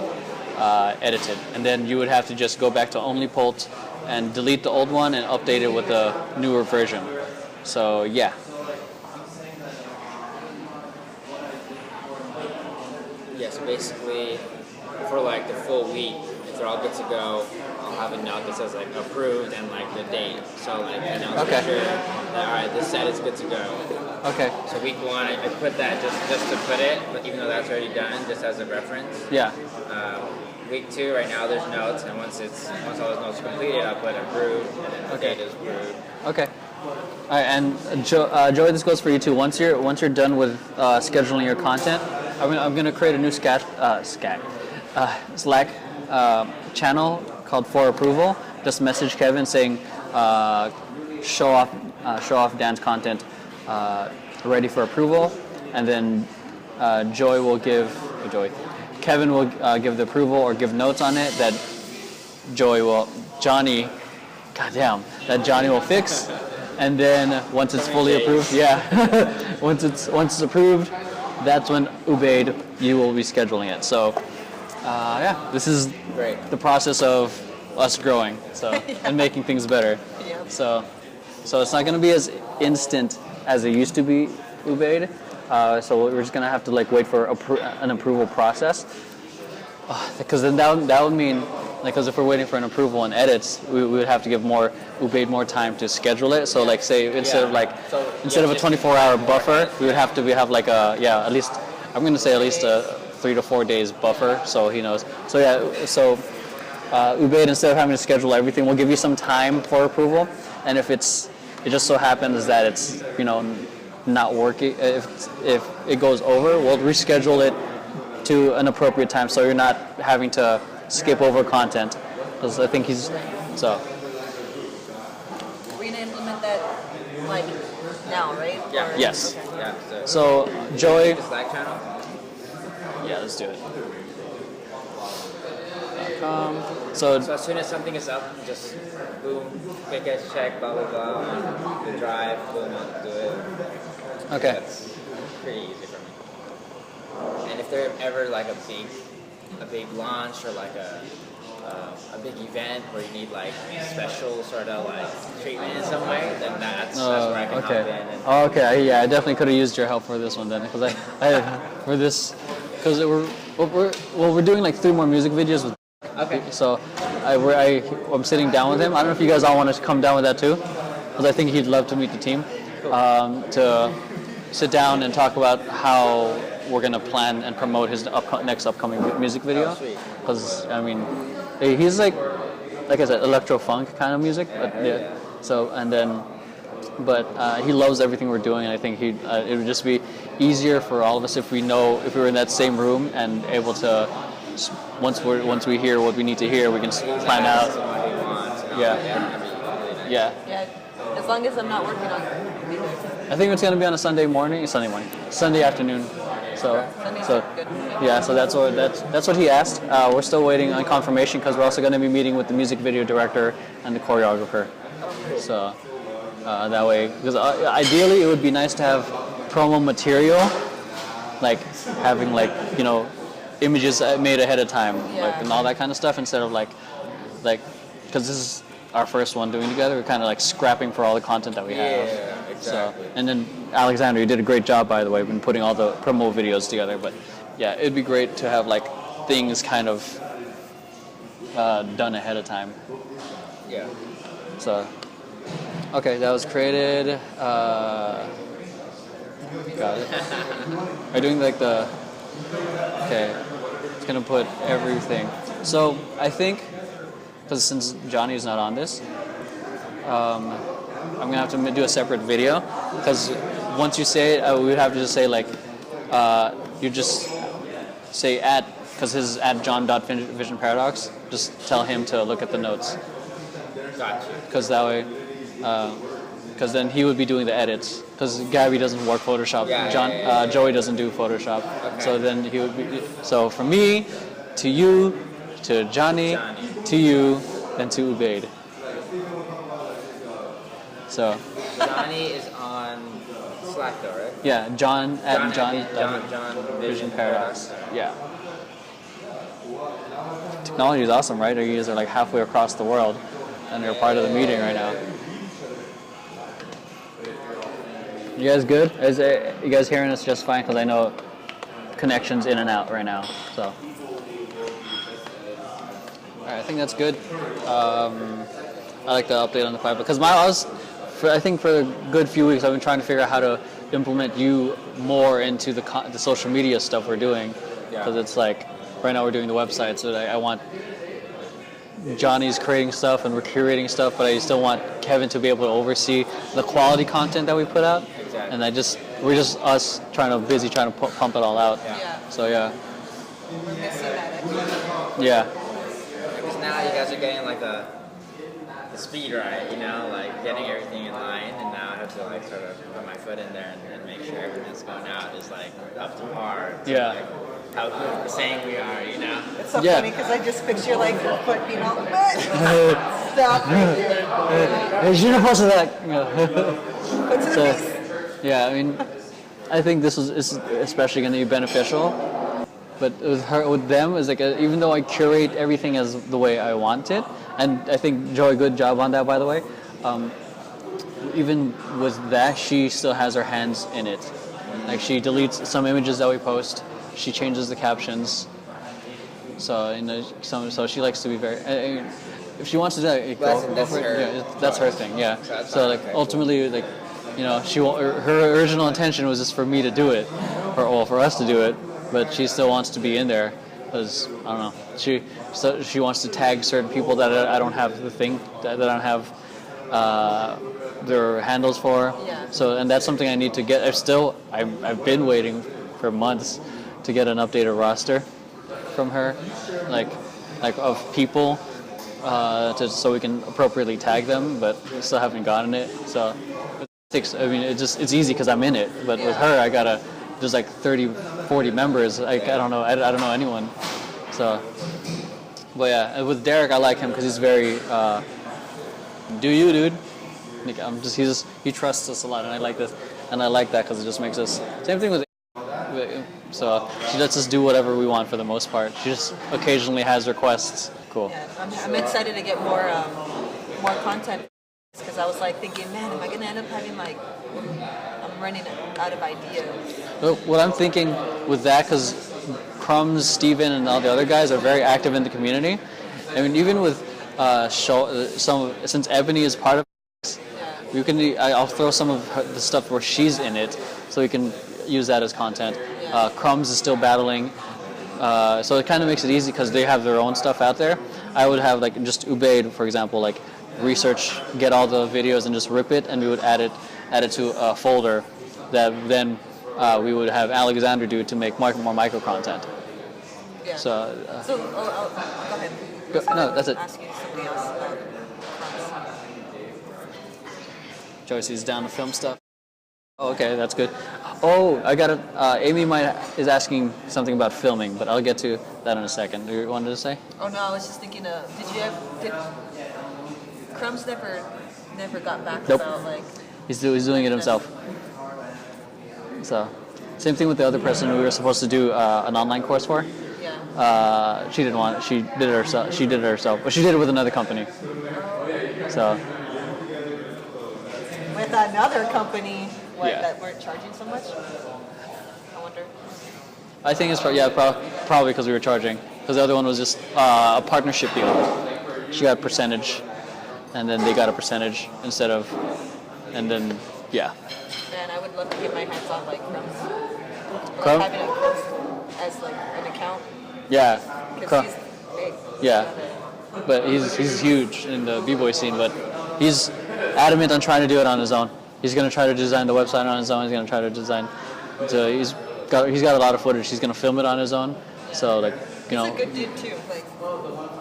edited. And then you would have to just go back to only Pult and delete the old one and update it with the newer version. So yeah.
Yeah, so basically for like the full week, if they're all good to go, I'll have a note that says like approved and like the date. So like, you know, make sure that, all right, this set is good to go.
Okay.
So week 1, I put that just to put it, but even though that's already done, just as a reference.
Yeah.
Week 2, right now there's notes, and once all those notes are completed, I'll put approved, and then the date is approved.
Okay. All right, and Joey, this goes for you too. Once you're done with scheduling your content, I'm gonna create a new Slack channel called For Approval. Just message Kevin saying show off Dan's content ready for approval, and then Kevin will give the approval or give notes on it that Johnny will fix, and then once it's fully approved, once it's approved, that's when Ubaid, you will be scheduling it. So this is
Great.
the process of us growing, and making things better.
Yep.
So it's not going to be as instant as it used to be, Ubaid. So we're just going to have to like wait for an approval process. Because then that would mean, because if we're waiting for an approval and edits, we would have to give Ubaid more time to schedule it. So like say instead of a 24-hour buffer, we would have to have like at least, I'm going to say at least a 3 to 4 days buffer, so he knows. So Ubaid, instead of having to schedule everything, we'll give you some time for approval, and if it just so happens that it's not working, if it goes over, we'll reschedule it to an appropriate time, so you're not having to skip over content. Because I think
like now, right?
Yeah.
Or-
Yes.
Okay.
Yeah.
So Joey,
the Slack channel.
yeah, let's do it. So
So as soon as something is up, just boom, quick as check, blah blah blah, on the drive, boom, I'll do it.
okay.
That's pretty easy for me. And if there's ever like a big launch or like a big event where you need like special sort of like treatment in some way, then that's where I can hop in.
Okay.
And,
Oh, okay. Yeah, I definitely could have used your help for this one then, because for this, because we're doing like 3 more music videos with.
okay.
So I'm sitting down with him. I don't know if you guys all want to come down with that too, because I think he'd love to meet the team, to sit down and talk about how we're gonna plan and promote his next upcoming music video.
Oh, sweet.
Because I mean, he's like I said, electro funk kind of music, but yeah. So and then, but he loves everything we're doing, and I think it would just be easier for all of us if we were in that same room and able to. Once we hear what we need to hear, we can plan out. Yeah. Yeah.
Yeah. As long as I'm not working on it.
I think it's going to be on a Sunday afternoon. So
Good.
yeah. So that's what he asked. We're still waiting on confirmation because we're also going to be meeting with the music video director and the choreographer. So that way, because ideally it would be nice to have promo material, like having images made ahead of time, and all that kind of stuff, instead of like because this is our first one doing together, we're kind of like scrapping for all the content that we have.
Yeah, exactly.
So, and then Alexander, you did a great job, by the way, in putting all the promo videos together. But yeah, it'd be great to have like things kind of done ahead of time.
Yeah.
So, okay, that was created. Got it. Are you doing like the? Okay, it's gonna put everything. So I think, because since Johnny is not on this, I'm gonna have to do a separate video. Because once you say it, we would have to just say like, you just say because his @John.Vision Paradox. Just tell him to look at the notes.
Gotcha.
Because that way, because then he would be doing the edits. Because Gabby doesn't work Photoshop. Joey doesn't do Photoshop.
Okay.
So then he would be. So from me, to you, to Johnny, to you, then to Ubaid. So.
Johnny is on Slack though, right?
Yeah, John
Vision Paradox.
Yeah. Technology is awesome, right? You guys are like halfway across the world, and you're part of the meeting right now. You guys good? You guys hearing us just fine? Because I know connection's in and out right now. So, all right, I think that's good. I like the update on the pipe because I think for a good few weeks I've been trying to figure out how to implement you more into the social media stuff we're doing. Because it's like right now we're doing the website, so I want Johnny's creating stuff and we're curating stuff, but I still want Kevin to be able to oversee the quality content that we put out.
Exactly.
And we're just us trying to pump it all out.
Yeah.
So yeah.
We're missing that actually.
Yeah.
Because now you guys are getting like the speed right, like getting everything in line, and now I have to like sort of put my foot in there and make sure everything that's going out is like up to par.
Yeah.
Like, how good we're saying we are,
It's so
Yeah.
funny because I just picture like your foot being all stop right there.
Hey, you post that.
Foot to the
So,
face.
yeah, I mean, I think this is especially going to be beneficial. But with them, is like even though I curate everything as the way I want it, and I think Joey, good job on that, by the way. Even with that, she still has her hands in it. Like she deletes some images that we post. She changes the captions. So so she likes to be very. If she wants to do that, go for it. Yeah, that's her thing. Yeah. So like ultimately, like her original intention was just for me to do it, for us to do it. But she still wants to be in there because I don't know. She wants to tag certain people that I don't have that I don't have their handles for.
Yeah.
So and that's something I need to get. I've been waiting for months to get an updated roster from her, like of people, so we can appropriately tag them. But we still haven't gotten it. So. I mean, it's easy because I'm in it. But with her, there's like 30, 40 members. Like I don't know anyone. So, but yeah, and with Derek, I like him because he's very, do you, dude? Like, he trusts us a lot, and I like this, and I like that because it just makes us. Same thing with. So she lets us do whatever we want for the most part. She just occasionally has requests. Cool.
Yeah, I'm excited to get more content because I was like thinking, man, am I gonna end up having like I'm running out of ideas.
Well, what I'm thinking with that, because Crumbs, Steven, and all the other guys are very active in the community. I mean, even with since Ebony is part of it, I'll throw some of the stuff where she's in it, so we can use that as content. Crumbs is still battling, so it kind of makes it easy because they have their own stuff out there. I would have like just Ubaid, for example, like research, get all the videos and just rip it, and we would add it to a folder that then we would have Alexander do to make more micro content.
Yeah.
So
go ahead.
No, that's it.
Ask you something else about Crumbs.
Joyce's down to film stuff. Oh, okay, that's good. Oh, I got it. Amy is asking something about filming, but I'll get to that in a second. You wanted to say?
Oh no, I was just thinking. Did Crumbs never got back
Nope.
about like?
He's doing it himself. So, same thing with the other person who we were supposed to do an online course for.
Yeah.
She didn't want it. She did it herself, but she did it with another company. So.
With another company,
Yeah.
that weren't charging so much. I wonder.
I think it's probably because we were charging. Because the other one was just a partnership deal. She got a percentage, and then they got a percentage instead of, and then yeah.
Man, I would love to get my hands on like Crumbs.
Crumb?
Having a Crumbs as like an account.
Yeah.
Because he's big.
Yeah. But he's huge in the b-boy scene. But he's adamant on trying to do it on his own. He's gonna try to design the website on his own. He's gonna try to design. So he's got a lot of footage. He's gonna film it on his own. So like
He's a good dude too. Like.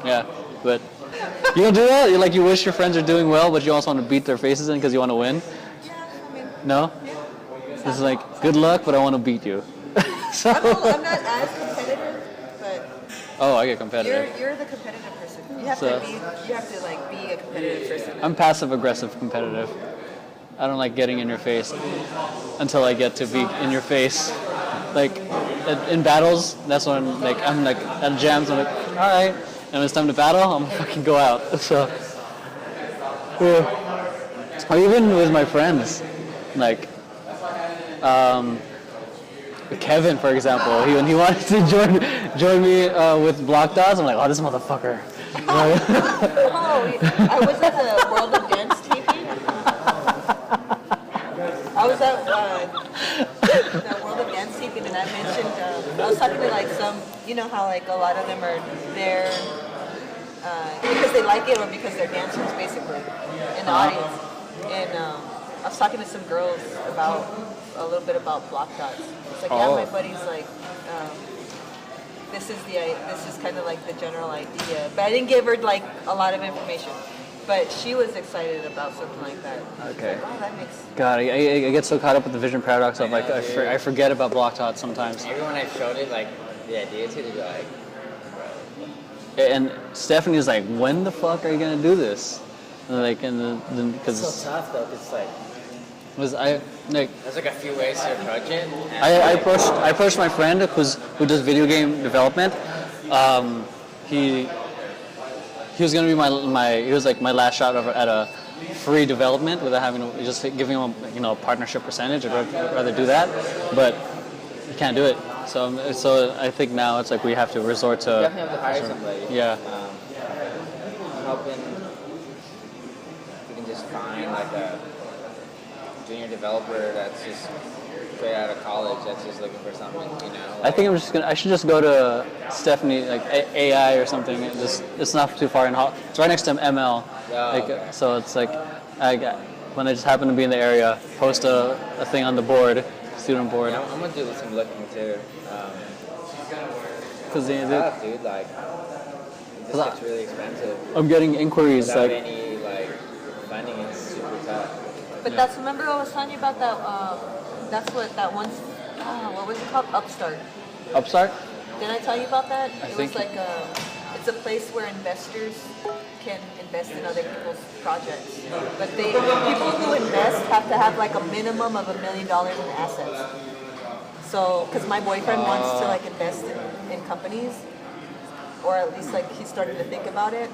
Yeah, but you don't do that. You wish your friends are doing well, but you also want to beat their faces in because you want to win.
Yeah, I mean.
No.
Yeah.
It's like good luck, but I want to beat you. So.
I'm not as competitive, but.
Oh, I get competitive.
You're the competitive person. You have to like be a competitive person.
I'm passive aggressive competitive. I don't like getting in your face until I get to be in your face. Like in battles, that's when I'm like at jams. I'm like, all right, and when it's time to battle, I'm gonna fucking go out. So, yeah. Or even with my friends, like Kevin, for example, when he wanted to join me with Block Dots, I'm like, oh, this motherfucker.
I was at the World of Dance taping. I was at the World of Dance taping, and I mentioned I was talking to like some, you know how like a lot of them are there because they like it or because they're dancers, basically, in the audience. And I was talking to some girls about a little bit about Block Dots. It's like, yeah, my buddy's like. This is kind of like the general idea, but I didn't give her like a lot of information. But she was excited about something like that.
Okay.
Like, oh, that makes.
God, I get so caught up with the vision paradox of like I forget about Block Dots sometimes.
Everyone I showed it like the idea to, they'd be like, bro.
And Stephanie's like, when the fuck are you gonna do this? And like, and because
It's so tough though. It's like.
There's
like a few ways to approach it.
I approached my friend who does video game development. He was gonna be my last shot at a free development without having to just giving him a partnership percentage. I'd rather do that, but you can't do it. So I think now it's like we have to resort to.
You definitely have to hire somebody.
Yeah.
I'm hoping we can just find like a junior developer that's just straight out of college that's just looking for something,
I think I should just go to Stephanie, like AI or something. It's not too far in. It's right next to ML.
Okay.
So it's like, when I just happen to be in the area, post a thing on the board, student board.
Yeah, I'm gonna do some looking too.
Because
dude, like, it just gets really expensive.
I'm getting inquiries
without
like.
any like funding. It's super tough.
But that's, remember I was telling you about that, that's what that one, what was it called? Upstart.
Upstart?
Did I tell you about that?
I
It
think-
was like it's a place where investors can invest in other people's projects. But people who invest have to have like a minimum of $1 million in assets. So, because my boyfriend wants to like invest in companies, or at least like he started to think about it.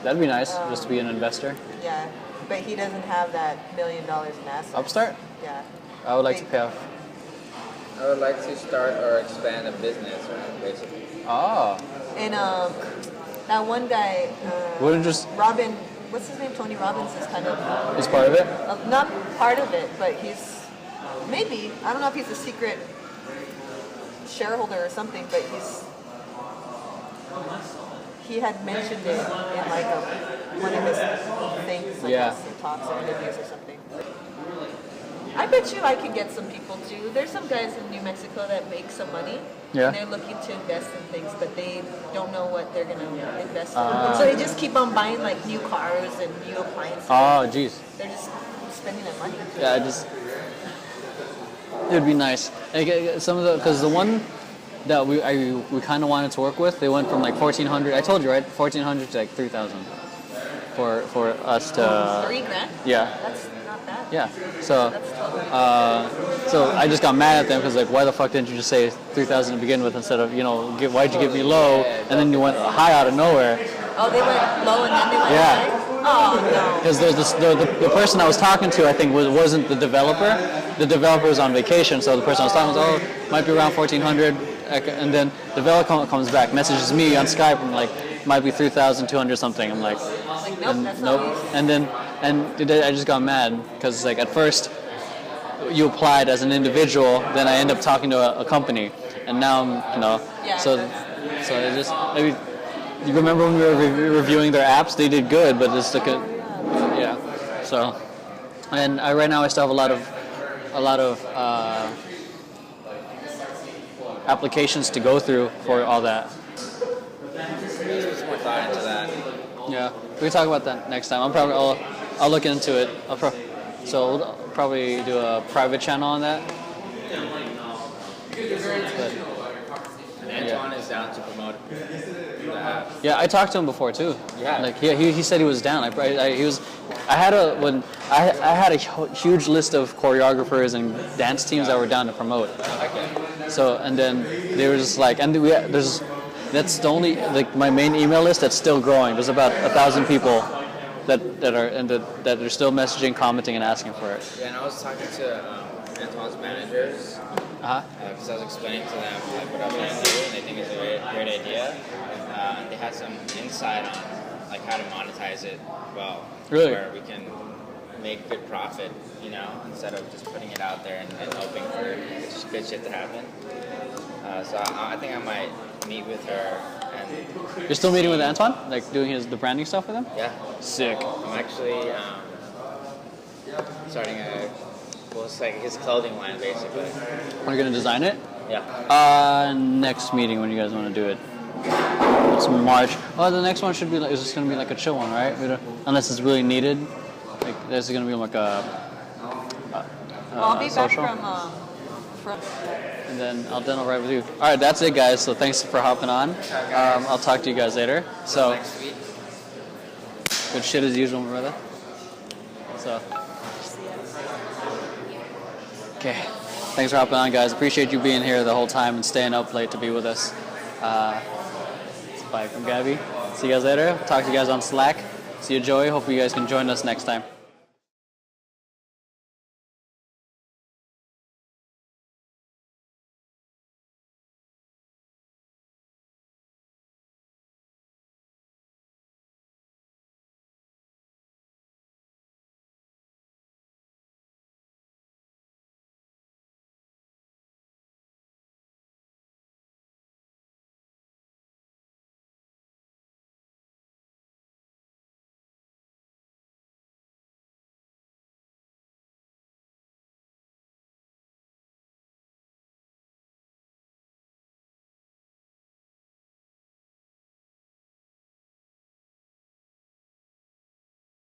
That'd be nice, just to be an investor.
Yeah, but he doesn't have that $1 million in assets.
Upstart?
Yeah.
I would like to pay off.
I would like to start or expand a business, right, basically.
Oh.
And that one guy,
Wouldn't just
Robin, what's his name? Tony Robbins is kind of
is part of it?
not part of it, but he's maybe, I don't know if he's a secret shareholder or something, but he had mentioned it in like one of his things, like
Yeah.
his talks or interviews or something. I bet you I could get some people too. There's some guys in New Mexico that make some money.
Yeah.
And they're looking to invest in things, but they don't know what they're going to invest in. So they just keep on buying like new cars and new appliances.
Oh, jeez.
They're just spending their money.
Yeah, it'd be nice. Like, some of because the one that we kind of wanted to work with, they went from like 1,400. I told you, right? 1,400 to like 3,000 for us to.
$3,000?
Yeah.
That's not bad.
Yeah. So.
That's totally
So I just got mad at them because like, why the fuck didn't you just say 3,000 to begin with instead of why'd you give me low and then you went high out of nowhere?
Oh, they went low and then they went
Yeah.
high? Oh, no.
Because the person I was talking to, I think, wasn't the developer. The developer was on vacation, so the person I was talking to was, might be around 1,400, and then the developer comes back, messages me on Skype, and like, might be 3,200 something. I'm like,
Like, nope, that's
nope.
not
And I just got mad because like at first you applied as an individual, then I end up talking to a company, and now I'm
Yeah,
so it just maybe. You remember when we were reviewing their apps? They did good, but it's like yeah. So, and right now I still have a lot of applications to go through for all that.
Put more thought into that.
Yeah, we can talk about that next time. I'll look into it. So we'll probably do a private channel on that.
And Antoine is down to promote the app.
Yeah, I talked to him before too.
Yeah.
Like he said he was down. I had a huge list of choreographers and dance teams that were down to promote.
Okay.
So and then they were just like, and that's the only like my main email list that's still growing. There's about 1,000 people that are still messaging, commenting, and asking for it.
Yeah, and I was talking to Antoine's managers. Because I was explaining to them like what I was going to do, and they think it's a great idea. And they had some insight on like how to monetize it well,
Really?
where we can make good profit, instead of just putting it out there and hoping for good shit to happen. So I think I might meet with her. And
You're still meeting with Antoine, like doing the branding stuff with him?
Yeah,
Sick.
I'm actually starting it's like his clothing line basically.
Are you gonna design it?
Yeah.
Next meeting when you guys want to do it. It's March. Oh, the next one should be is just gonna be like a chill one, right? Unless it's really needed. Like this is gonna be like
I'll be back
social.
from
And then I'll ride with you. All right, that's it, guys. So thanks for hopping on. I'll talk to you guys later. So
Next week.
good shit as usual, my brother. So. Okay. Thanks for hopping on, guys. Appreciate you being here the whole time and staying up late to be with us. It's bye from Gabby. See you guys later. Talk to you guys on Slack. See you, Joey. Hope you guys can join us next time.